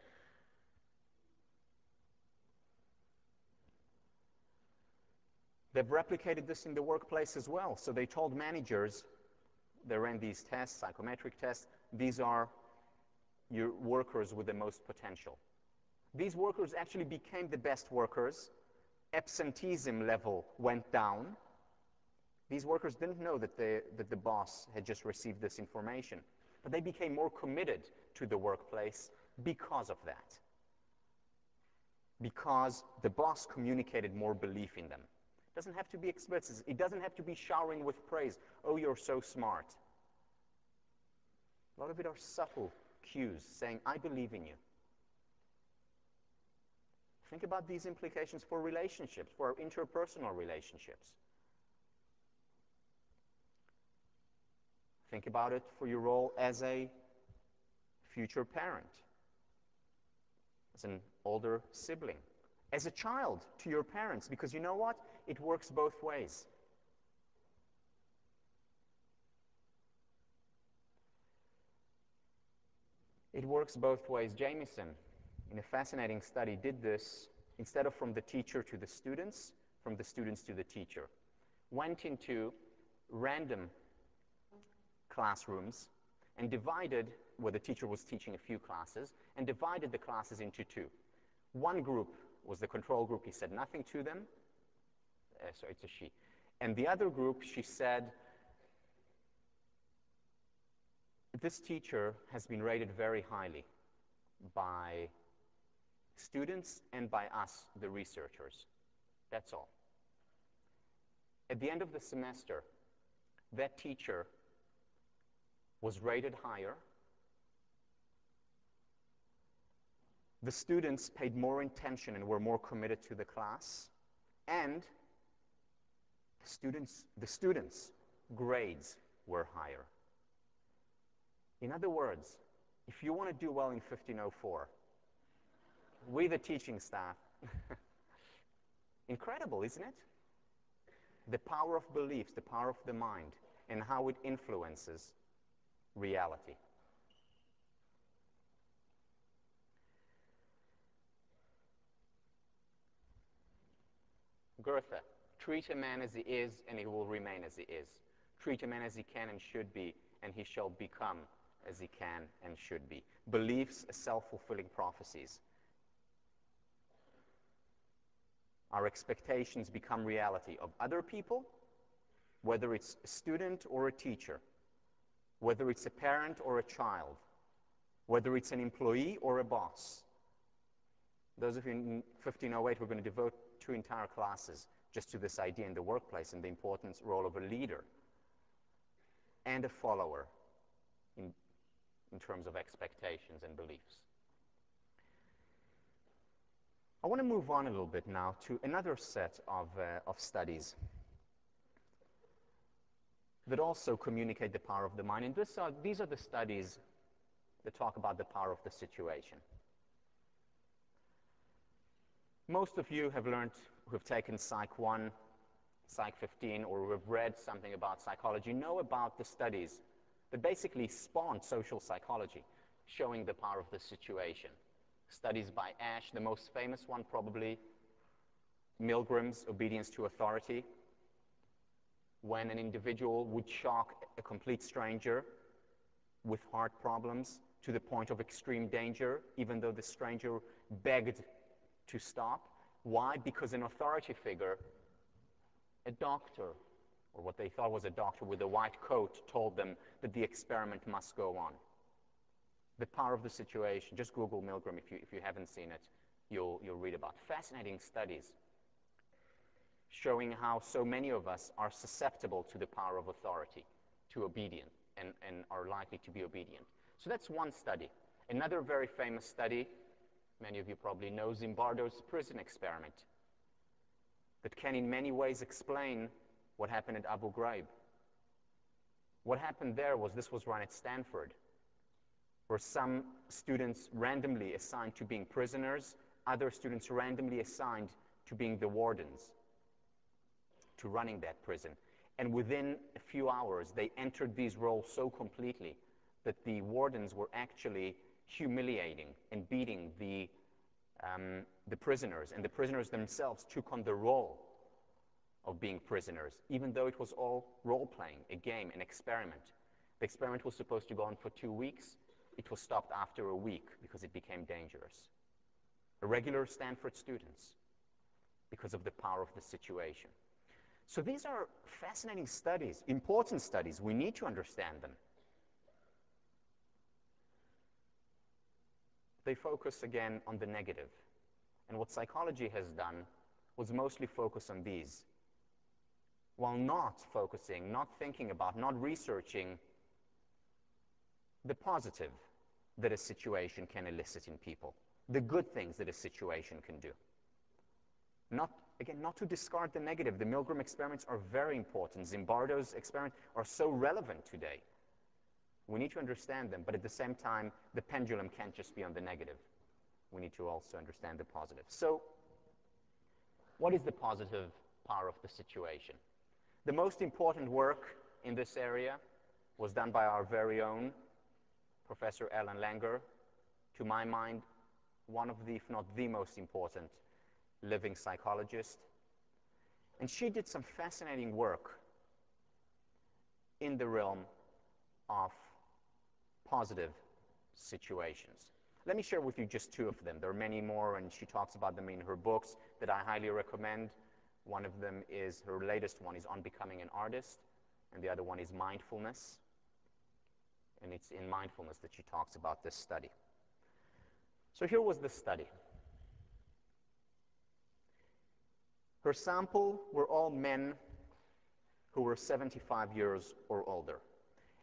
They've replicated this in the workplace as well. So they told managers, they ran these tests, psychometric tests, these are your workers with the most potential. These workers actually became the best workers. Absenteeism level went down. These workers didn't know that the boss had just received this information, but they became more committed to the workplace because of that. Because the boss communicated more belief in them. It doesn't have to be explicit. It doesn't have to be showering with praise. Oh, you're so smart. A lot of it are subtle cues saying, I believe in you. Think about these implications for relationships, for our interpersonal relationships. Think about it for your role as a future parent, as an older sibling, as a child to your parents, because you know what? It works both ways. It works both ways. Jamieson, in a fascinating study, did this instead of from the teacher to the students, from the students to the teacher. Went into random classrooms and divided, where the teacher was teaching a few classes, and divided the classes into two. One group was the control group. He said nothing to them. Sorry, it's a she. And the other group, she said, this teacher has been rated very highly by students and by us, the researchers. That's all. At the end of the semester, that teacher was rated higher. The students paid more attention and were more committed to the class. And the students' grades were higher. In other words, if you want to do well in 1504, we the teaching staff, incredible, isn't it? The power of beliefs, the power of the mind, and how it influences reality. Goethe, treat a man as he is, and he will remain as he is. Treat a man as he can and should be, and he shall become as he can and should be. Beliefs are self-fulfilling prophecies. Our expectations become reality of other people, whether it's a student or a teacher, whether it's a parent or a child, whether it's an employee or a boss. Those of you in 1508, we're going to devote 2 entire classes just to this idea in the workplace and the important role of a leader and a follower in terms of expectations and beliefs. I want to move on a little bit now to another set of studies that also communicate the power of the mind. And these are the studies that talk about the power of the situation. Most of you have learned, who have taken Psych 1, Psych 15, or who have read something about psychology, know about the studies that basically spawned social psychology, showing the power of the situation. Studies by Ash, the most famous one probably, Milgram's Obedience to Authority, when an individual would shock a complete stranger with heart problems to the point of extreme danger, even though the stranger begged to stop, Why? Because an authority figure, a doctor, or what they thought was a doctor with a white coat, told them that the experiment must go on. The power of the situation. Just Google Milgram if you haven't seen it. You'll read about. Fascinating studies showing how so many of us are susceptible to the power of authority, to obedience, and are likely to be obedient. So that's one study. Another very famous study, many of you probably know, Zimbardo's prison experiment, that can in many ways explain what happened at Abu Ghraib. What happened there was, this was run at Stanford, where some students randomly assigned to being prisoners, other students randomly assigned to being the wardens, to running that prison. And within a few hours, they entered these roles so completely that the wardens were actually humiliating and beating the prisoners, and the prisoners themselves took on the role of being prisoners, even though it was all role-playing, a game, an experiment. The experiment was supposed to go on for 2 weeks. It was stopped after a week because it became dangerous. Regular Stanford students, because of the power of the situation. So these are fascinating studies, important studies. We need to understand them. They focus again on the negative. And what psychology has done was mostly focus on these, while not focusing, not thinking about, not researching the positive that a situation can elicit in people, the good things that a situation can do. Again, not to discard the negative. The Milgram experiments are very important. Zimbardo's experiments are so relevant today. We need to understand them, but at the same time, the pendulum can't just be on the negative. We need to also understand the positive. So, what is the positive power of the situation? The most important work in this area was done by our very own Professor Ellen Langer, to my mind, one of the, if not the most important living psychologist. And she did some fascinating work in the realm of positive situations. Let me share with you just two of them. There are many more, and she talks about them in her books that I highly recommend. One of them is, her latest one is On Becoming an Artist, and the other one is Mindfulness. And it's in Mindfulness that she talks about this study. So here was the study. Her sample were all men who were 75 years or older.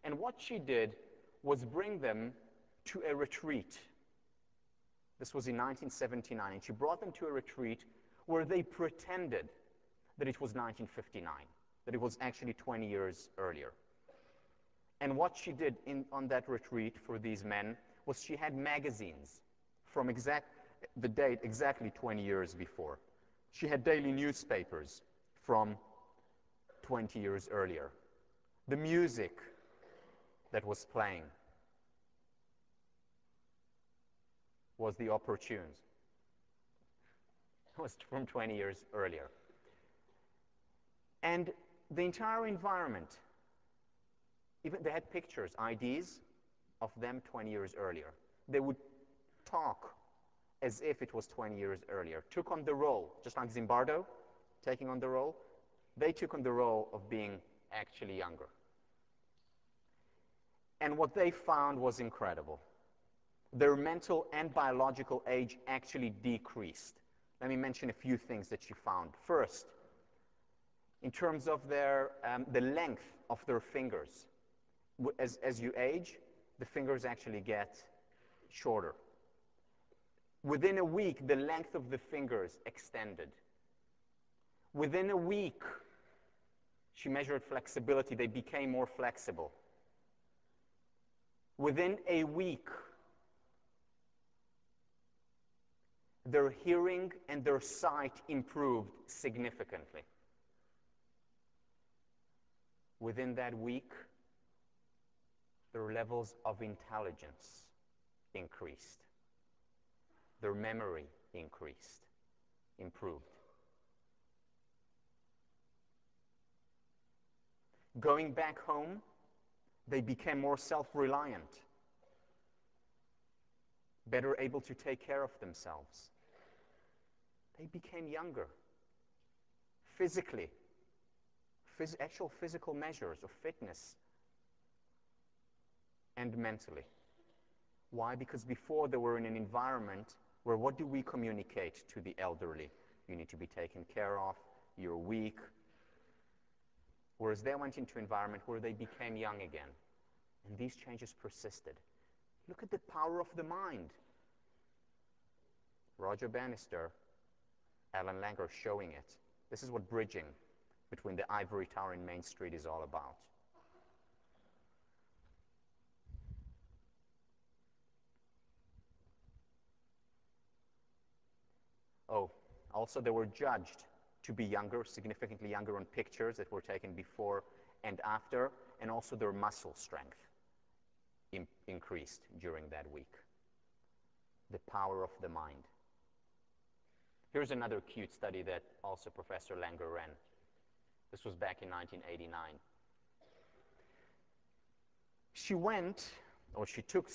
And what she did was bring them to a retreat. This was in 1979, and she brought them to a retreat where they pretended that it was 1959, that it was actually 20 years earlier. And what she did on that retreat for these men was she had magazines from the date exactly 20 years before. She had daily newspapers from 20 years earlier. The music that was playing was the opera tunes. It was from 20 years earlier. And the entire environment, even they had pictures, IDs of them 20 years earlier. They would talk as if it was 20 years earlier, took on the role, just like Zimbardo taking on the role, they took on the role of being actually younger. And what they found was incredible. Their mental and biological age actually decreased. Let me mention a few things that she found. First, in terms of the length of their fingers, as you age, the fingers actually get shorter. Within a week, the length of the fingers extended. Within a week, she measured flexibility. They became more flexible. Within a week, their hearing and their sight improved significantly. Within that week, their levels of intelligence increased. Their memory increased, improved. Going back home, they became more self-reliant, better able to take care of themselves. They became younger. Physically, actual physical measures of fitness, and mentally. Why? Because before they were in an environment where what do we communicate to the elderly? You need to be taken care of, you're weak. Whereas they went into an environment where they became young again. And these changes persisted. Look at the power of the mind. Roger Bannister, Alan Langer showing it. This is what bridging between the ivory tower and Main Street is all about. Oh, also they were judged to be younger, significantly younger on pictures that were taken before and after, and also their muscle strength increased during that week. The power of the mind. Here's another cute study that also Professor Langer ran. This was back in 1989. She took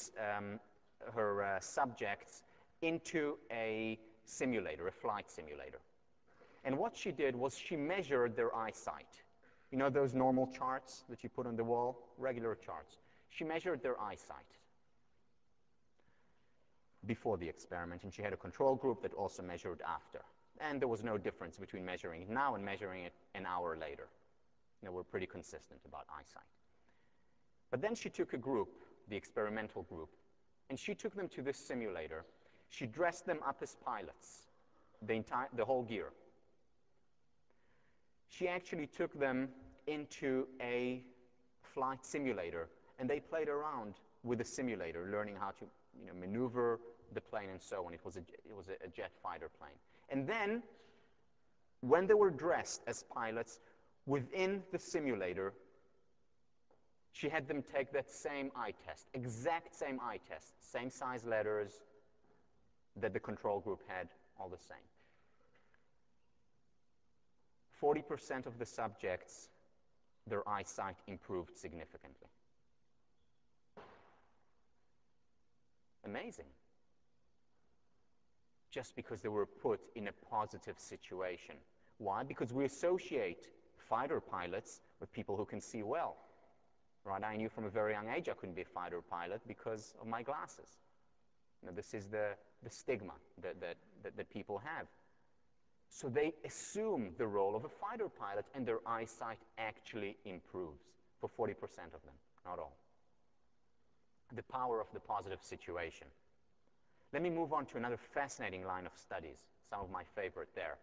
her subjects into a simulator, a flight simulator. And what she did was she measured their eyesight. You know those normal charts that you put on the wall? Regular charts. She measured their eyesight before the experiment, and she had a control group that also measured after. And there was no difference between measuring it now and measuring it an hour later. You know, we're pretty consistent about eyesight. But then she took a group, the experimental group, and she took them to this simulator. She dressed them up as pilots, the whole gear. She actually took them into a flight simulator, and they played around with the simulator, learning how to maneuver the plane and so on. It was a jet fighter plane. And then, when they were dressed as pilots within the simulator, she had them take that same eye test, exact same eye test, same size letters that the control group had, all the same. 40% of the subjects, their eyesight improved significantly. Amazing. Just because they were put in a positive situation. Why? Because we associate fighter pilots with people who can see well. Right? I knew from a very young age I couldn't be a fighter pilot because of my glasses. This is the stigma that people have. So they assume the role of a fighter pilot, and their eyesight actually improves for 40% of them, not all. The power of the positive situation. Let me move on to another fascinating line of studies, some of my favorite there.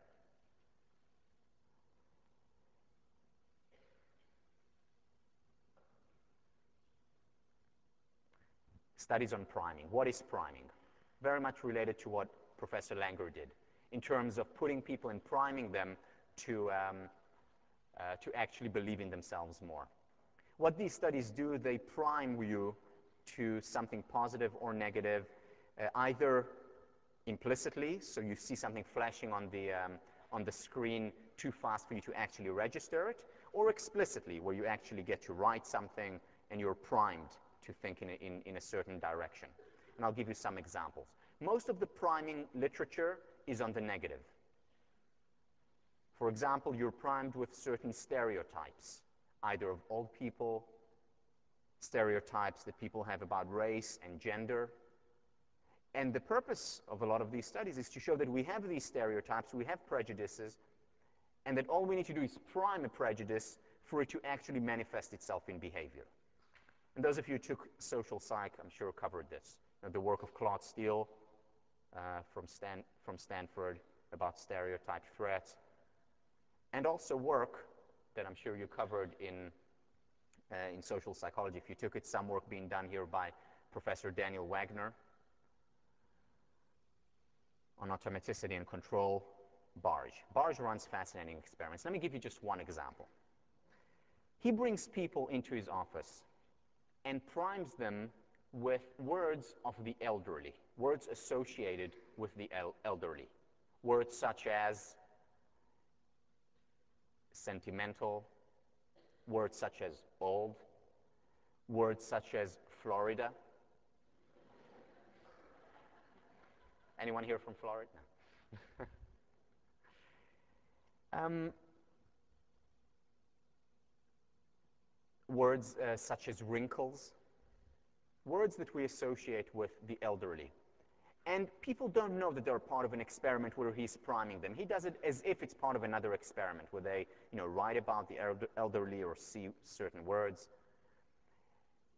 Studies on priming. What is priming? Very much related to what Professor Langer did in terms of putting people and priming them to actually believe in themselves more. What these studies do, they prime you to something positive or negative, either implicitly, so you see something flashing on the screen too fast for you to actually register it, or explicitly, where you actually get to write something and you're primed to think in a certain direction. And I'll give you some examples. Most of the priming literature is on the negative. For example, you're primed with certain stereotypes, either of old people, stereotypes that people have about race and gender. And the purpose of a lot of these studies is to show that we have these stereotypes, we have prejudices, and that all we need to do is prime a prejudice for it to actually manifest itself in behavior. And those of you who took social psych, I'm sure, covered this. The work of Claude Steele from Stanford about stereotype threats, and also work that I'm sure you covered in social psychology. If you took it, some work being done here by Professor Daniel Wagner on automaticity and control. Barge runs fascinating experiments. Let me give you just one example. He brings people into his office and primes them with words of the elderly, words associated with the elderly. Words such as sentimental, words such as old, words such as Florida. Anyone here from Florida? No. Um, Words such as wrinkles, words that we associate with the elderly. And people don't know that they're part of an experiment where he's priming them. He does it as if it's part of another experiment where they, write about the elderly or see certain words.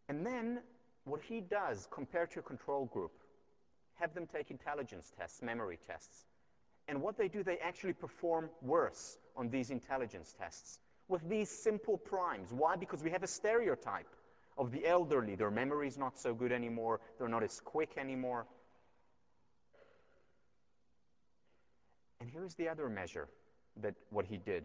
And then what he does, compared to a control group, have them take intelligence tests, memory tests. And what they do, they actually perform worse on these intelligence tests with these simple primes. Why? Because we have a stereotype of the elderly. Their memory is not so good anymore. They're not as quick anymore. And here's the other measure that what he did.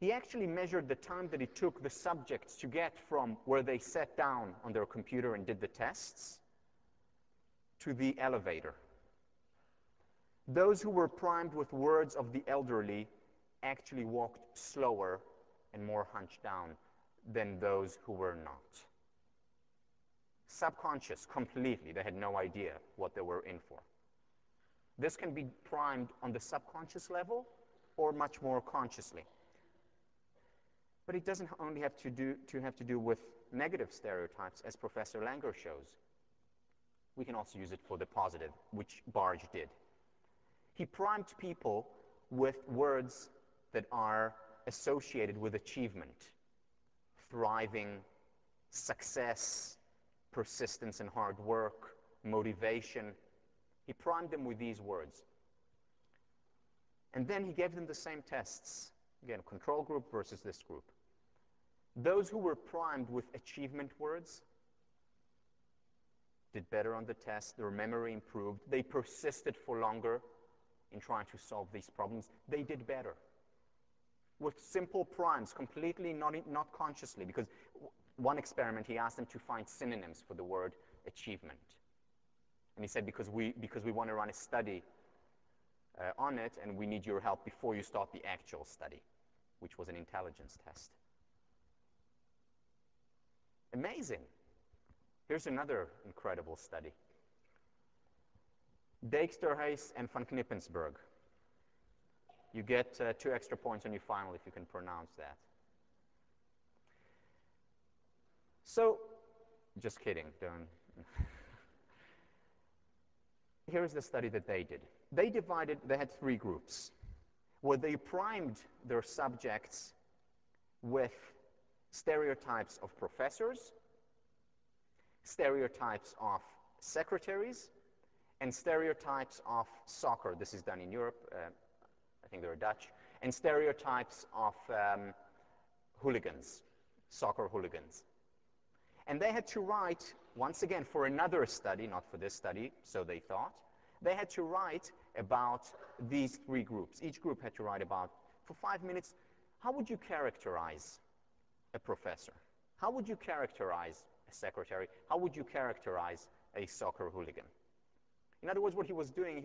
He actually measured the time that it took the subjects to get from where they sat down on their computer and did the tests to the elevator. Those who were primed with words of the elderly actually walked slower and more hunched down than those who were not. Subconscious, completely. They had no idea what they were in for. This can be primed on the subconscious level or much more consciously. But it doesn't only have to do with negative stereotypes, as Professor Langer shows. We can also use it for the positive, which Barge did. He primed people with words that are associated with achievement, thriving, success, persistence and hard work, motivation. He primed them with these words. And then he gave them the same tests. Again, control group versus this group. Those who were primed with achievement words did better on the test. Their memory improved. They persisted for longer in trying to solve these problems. They did better. With simple primes, completely not consciously, because one experiment he asked them to find synonyms for the word achievement. And he said, because we want to run a study on it, and we need your help before you start the actual study, which was an intelligence test. Amazing. Here's another incredible study. Dijksterhuis and van Knippensburg. You get 2 extra points on your final if you can pronounce that. So, just kidding, don't. Here's the study that they did. They had 3 groups, where they primed their subjects with stereotypes of professors, stereotypes of secretaries, and stereotypes of soccer. This is done in Europe. I think they're Dutch. And stereotypes of hooligans, soccer hooligans. And they had to write, once again, for another study, not for this study, so they thought, they had to write about these 3 groups. Each group had to write about, for 5 minutes, how would you characterize a professor? How would you characterize a secretary? How would you characterize a soccer hooligan? In other words, what he was doing,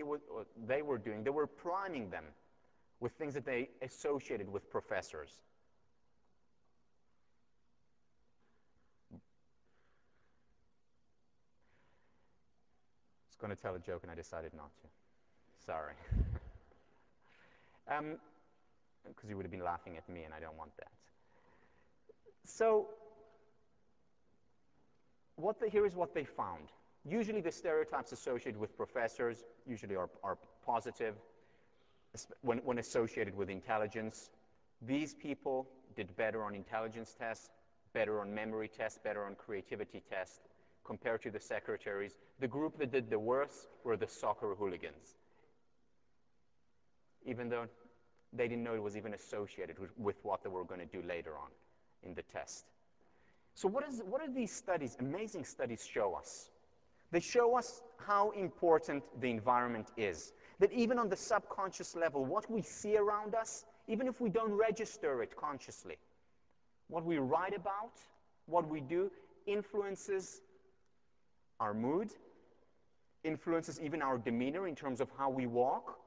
they were priming them with things that they associated with professors. I was going to tell a joke and I decided not to. Sorry. Because you would have been laughing at me and I don't want that. So, here is what they found. Usually the stereotypes associated with professors usually are positive when associated with intelligence. These people did better on intelligence tests, better on memory tests, better on creativity tests compared to the secretaries. The group that did the worst were the soccer hooligans, even though they didn't know it was even associated with what they were going to do later on in the test. So what do these studies, amazing studies, show us? They show us how important the environment is. That even on the subconscious level, what we see around us, even if we don't register it consciously, what we write about, what we do, influences our mood, influences even our demeanor in terms of how we walk,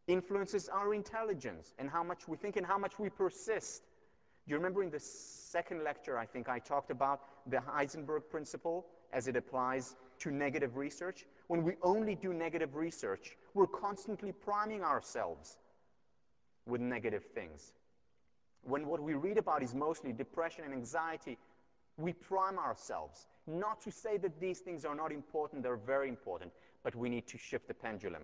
influences our intelligence and how much we think and how much we persist. Do you remember in the second lecture, I think I talked about the Heisenberg principle as it applies to negative research? When we only do negative research, we're constantly priming ourselves with negative things. When what we read about is mostly depression and anxiety, we prime ourselves. Not to say that these things are not important, they're very important, but we need to shift the pendulum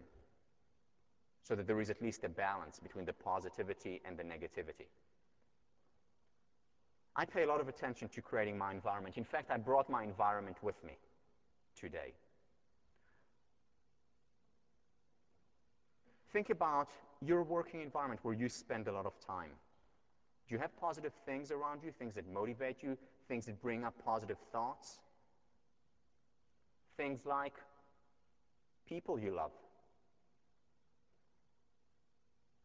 so that there is at least a balance between the positivity and the negativity. I pay a lot of attention to creating my environment. In fact, I brought my environment with me today. Think about your working environment where you spend a lot of time. Do you have positive things around you, things that motivate you, things that bring up positive thoughts? Things like people you love,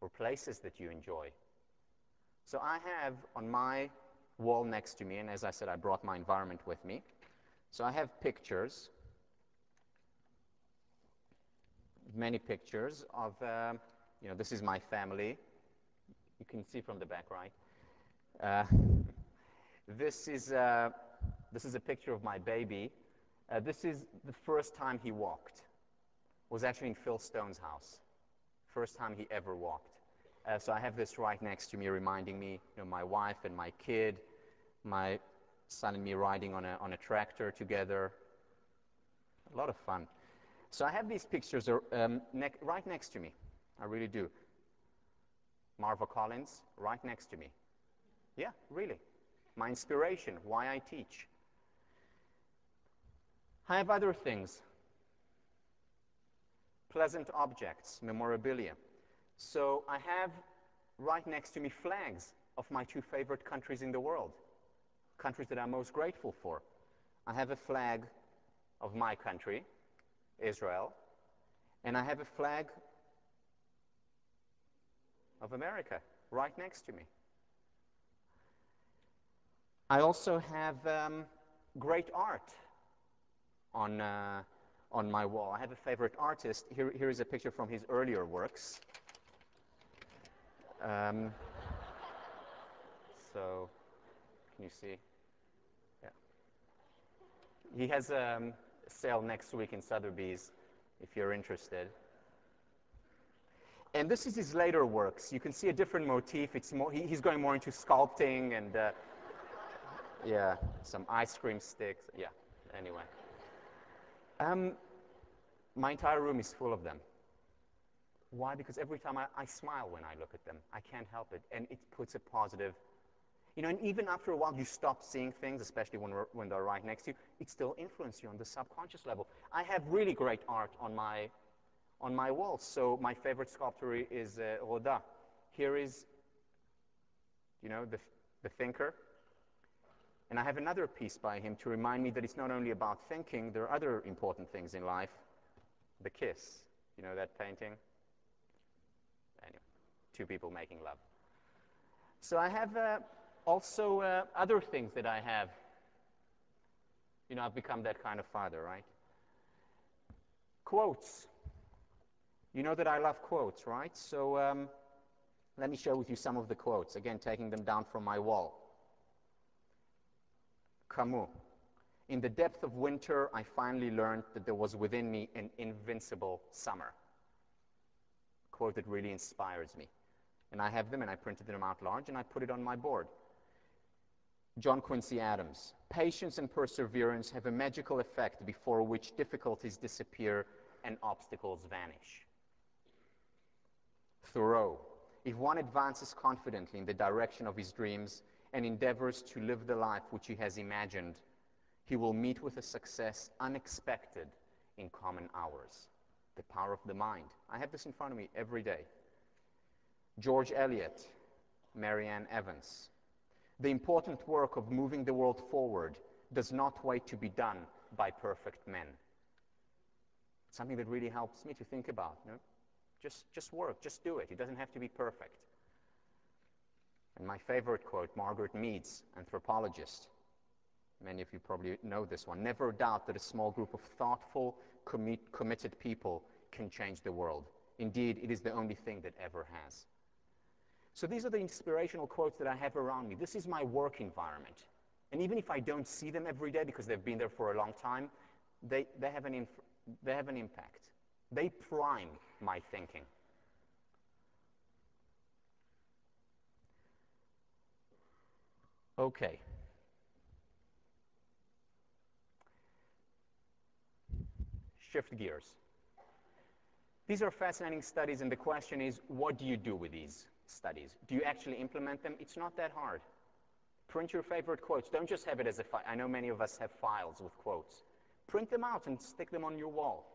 or places that you enjoy. So I have on my wall next to me, and as I said, I brought my environment with me. So I have pictures, many pictures of, this is my family. You can see from the back, right? This is a picture of my baby. This is the first time he walked. It was actually in Phil Stone's house. First time he ever walked. So I have this right next to me, reminding me, my wife and my kid, my son and me riding on a tractor together. A lot of fun. So I have these pictures right next to me. I really do. Marva Collins, right next to me. Yeah, really. My inspiration, why I teach. I have other things. Pleasant objects, memorabilia. So I have right next to me flags of my two favorite countries in the world, countries that I'm most grateful for. I have a flag of my country, Israel, and I have a flag of America right next to me. I also have great art on my wall. I have a favorite artist. Here is a picture from his earlier works. So, can you see? Yeah. He has a sale next week in Sotheby's, if you're interested. And this is his later works. You can see a different motif. It's more, he's going more into sculpting and, yeah, some ice cream sticks. Yeah, anyway. My entire room is full of them. Why? Because every time I smile when I look at them. I can't help it. And it puts a positive, and even after a while you stop seeing things, especially when they're right next to you, it still influences you on the subconscious level. I have really great art on my walls. So my favorite sculptor is Rodin. Here is, the thinker. And I have another piece by him to remind me that it's not only about thinking, there are other important things in life. The kiss, that painting? Anyway, two people making love. So I have also other things that I have. I've become that kind of father, right? Quotes. You know that I love quotes, right? So let me share with you some of the quotes. Again, taking them down from my wall. Camus. In the depth of winter, I finally learned that there was within me an invincible summer. A quote that really inspires me. And I have them, and I printed them out large, and I put it on my board. John Quincy Adams. Patience and perseverance have a magical effect before which difficulties disappear and obstacles vanish. Thoreau. If one advances confidently in the direction of his dreams and endeavors to live the life which he has imagined, he will meet with a success unexpected in common hours. The power of the mind. I have this in front of me every day. George Eliot, Marianne Evans. The important work of moving the world forward does not wait to be done by perfect men. Something that really helps me to think about. Just work, just do it. It doesn't have to be perfect. And my favorite quote, Margaret Mead's, anthropologist. Many of you probably know this one. Never doubt that a small group of thoughtful, committed people can change the world. Indeed, it is the only thing that ever has. So these are the inspirational quotes that I have around me. This is my work environment. And even if I don't see them every day because they've been there for a long time, they have an impact. They prime my thinking. Okay. Shift gears. These are fascinating studies, and the question is, what do you do with these studies? Do you actually implement them? It's not that hard. Print your favorite quotes. Don't just have it as a file. I know many of us have files with quotes. Print them out and stick them on your wall.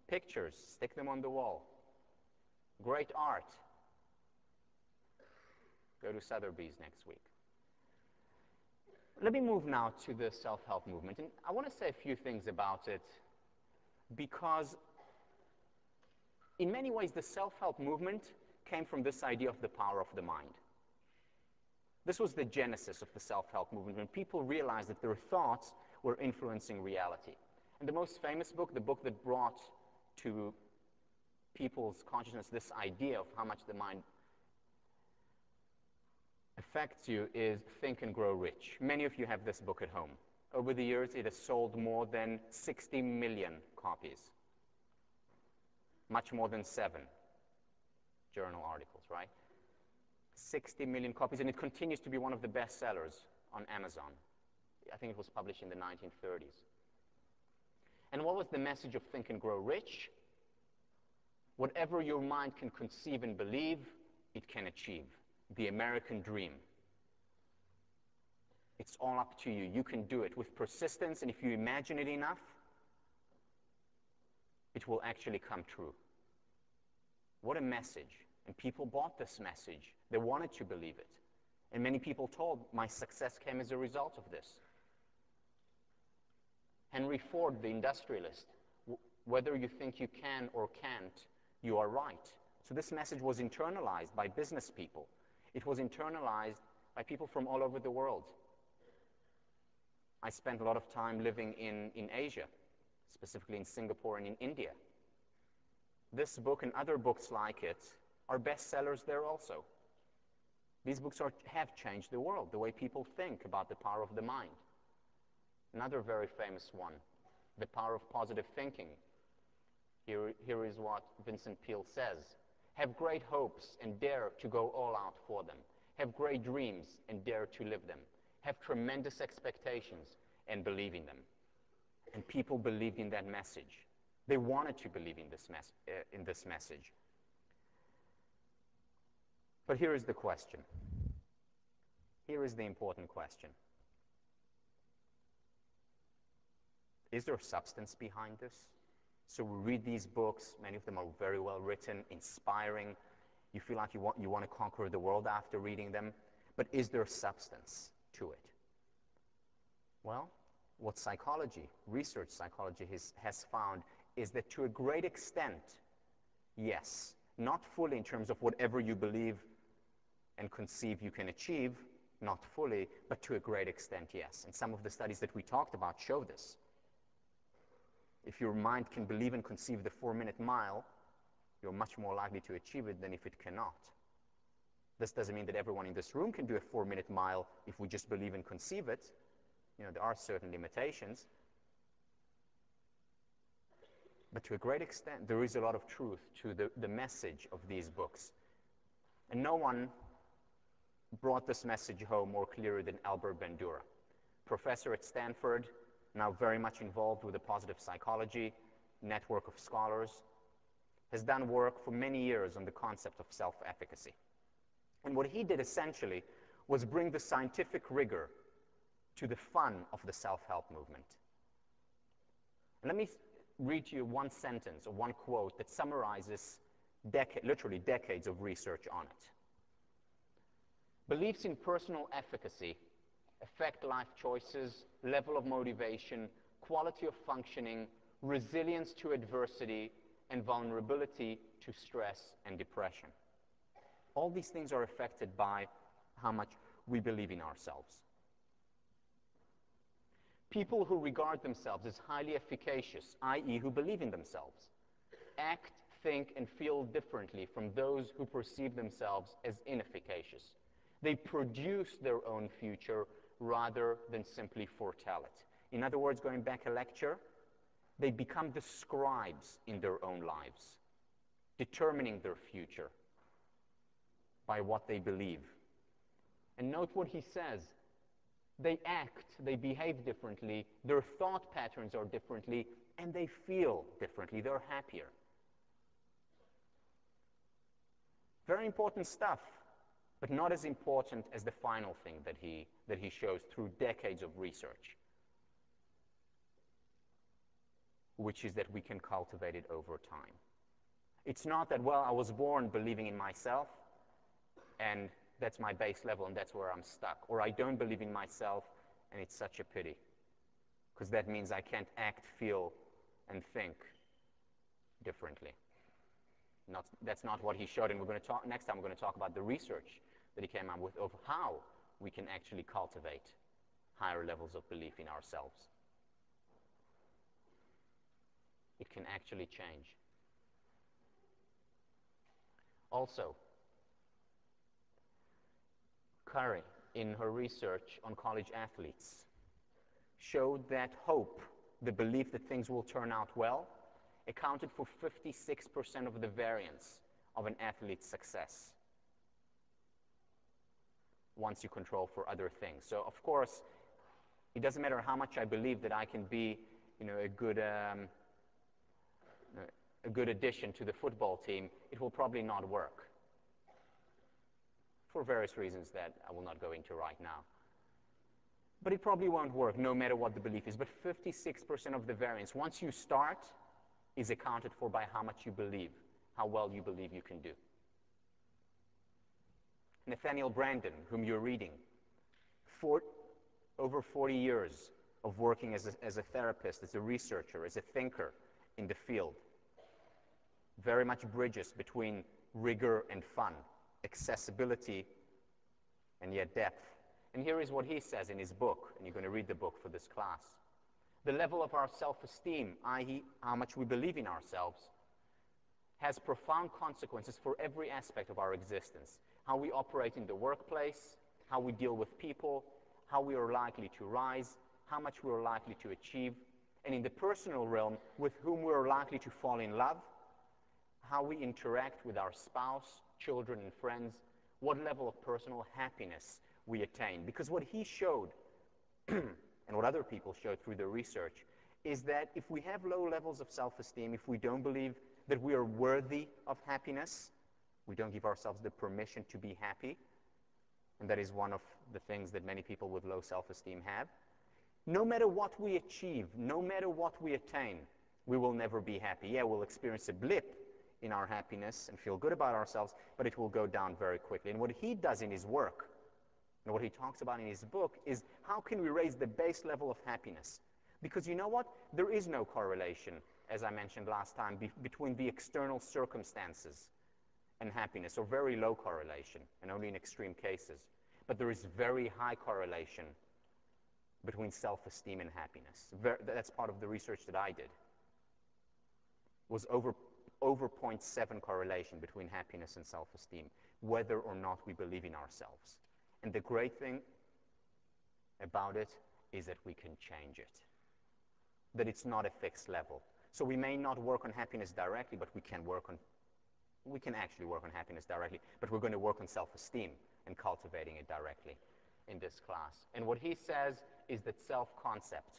Pictures, stick them on the wall. Great art. Go to Sotheby's next week. Let me move now to the self-help movement. And I want to say a few things about it because in many ways the self-help movement came from this idea of the power of the mind. This was the genesis of the self-help movement, when people realized that their thoughts were influencing reality. And the most famous book, the book that brought to people's consciousness this idea of how much the mind affects you, is Think and Grow Rich. Many of you have this book at home. Over the years, it has sold more than 60 million copies. Much more than 7 journal articles, right? 60 million copies, and it continues to be one of the best sellers on Amazon. I think it was published in the 1930s. And what was the message of Think and Grow Rich? Whatever your mind can conceive and believe, it can achieve. The American dream. It's all up to you. You can do it with persistence, and if you imagine it enough, it will actually come true. What a message. And people bought this message. They wanted to believe it. And many people told, my success came as a result of this. Henry Ford, the industrialist, whether you think you can or can't, you are right. So this message was internalized by business people. It was internalized by people from all over the world. I spent a lot of time living in Asia, specifically in Singapore and in India. This book and other books like it are bestsellers there also. These books have changed the world, the way people think about the power of the mind. Another very famous one, The Power of Positive Thinking. Here is what Vincent Peale says. Have great hopes and dare to go all out for them. Have great dreams and dare to live them. Have tremendous expectations and believe in them. And people believed in that message. They wanted to believe in this message. But here is the question. Here is the important question. Is there substance behind this? So we read these books. Many of them are very well written, inspiring. You feel like you want to conquer the world after reading them. But is there substance to it? Well, what psychology, research psychology has found is that to a great extent, yes. Not fully in terms of whatever you believe and conceive you can achieve, not fully, but to a great extent, yes. And some of the studies that we talked about show this. If your mind can believe and conceive the 4-minute mile, you're much more likely to achieve it than if it cannot. This doesn't mean that everyone in this room can do a 4-minute mile if we just believe and conceive it. You know, there are certain limitations. But to a great extent, there is a lot of truth to the message of these books. And no one brought this message home more clearly than Albert Bandura, professor at Stanford, now very much involved with the positive psychology network of scholars, has done work for many years on the concept of self-efficacy. And what he did essentially was bring the scientific rigor to the fun of the self-help movement. And let me read to you one sentence or one quote that summarizes literally decades of research on it. Beliefs in personal efficacy affect life choices, level of motivation, quality of functioning, resilience to adversity, and vulnerability to stress and depression. All these things are affected by how much we believe in ourselves. People who regard themselves as highly efficacious, i.e. who believe in themselves, act, think, and feel differently from those who perceive themselves as inefficacious. They produce their own future rather than simply foretell it. In other words, going back a lecture, they become the scribes in their own lives, determining their future by what they believe And note what he says. They act, they behave differently, their thought patterns are differently, and they feel differently. They're happier. Very important stuff, but not as important as the final thing that he shows through decades of research, which is that we can cultivate it over time. It's not that, well, I was born believing in myself, and that's my base level, and that's where I'm stuck. Or I don't believe in myself, and it's such a pity, because that means I can't act, feel, and think differently. That's not what he showed, and next time we're going to talk about the research that he came up with of how we can actually cultivate higher levels of belief in ourselves. It can actually change. Also, Curry, in her research on college athletes, showed that hope, the belief that things will turn out well, accounted for 56% of the variance of an athlete's success once you control for other things. So, of course, it doesn't matter how much I believe that I can be, a good addition to the football team, it will probably not work for various reasons that I will not go into right now. But it probably won't work no matter what the belief is. But 56% of the variance, once you start, is accounted for by how much you believe, how well you believe you can do. Nathaniel Branden, whom you're reading, over 40 years of working as a therapist, as a researcher, as a thinker in the field, very much bridges between rigor and fun, accessibility and yet depth. And here is what he says in his book, and you're going to read the book for this class. The level of our self-esteem, i.e., how much we believe in ourselves, has profound consequences for every aspect of our existence. How we operate in the workplace, how we deal with people, how we are likely to rise, how much we are likely to achieve, and in the personal realm, with whom we are likely to fall in love, how we interact with our spouse, children, and friends, what level of personal happiness we attain. Because what he showed, and what other people showed through their research, is that if we have low levels of self-esteem, if we don't believe that we are worthy of happiness, we don't give ourselves the permission to be happy, and that is one of the things that many people with low self-esteem have. No matter what we achieve, no matter what we attain, we will never be happy. Yeah, we'll experience a blip in our happiness and feel good about ourselves, but it will go down very quickly. And what he does in his work, and what he talks about in his book, is how can we raise the base level of happiness? Because you know what? There is no correlation, as I mentioned last time, between the external circumstances and happiness, or very low correlation, and only in extreme cases. But there is very high correlation between self-esteem and happiness. That's part of the research that I did. Was over 0.7 correlation between happiness and self-esteem, whether or not we believe in ourselves. And the great thing about it is that we can change it, that it's not a fixed level. So we may not work on happiness directly, but we can actually work on happiness directly, but we're going to work on self-esteem and cultivating it directly in this class. And what he says is that self-concept,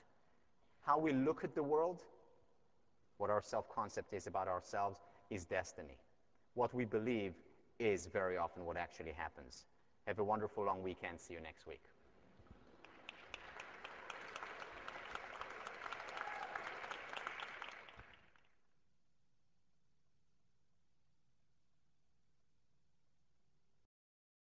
how we look at the world, what our self-concept is about ourselves, is destiny. What we believe is very often what actually happens. Have a wonderful long weekend. See you next week.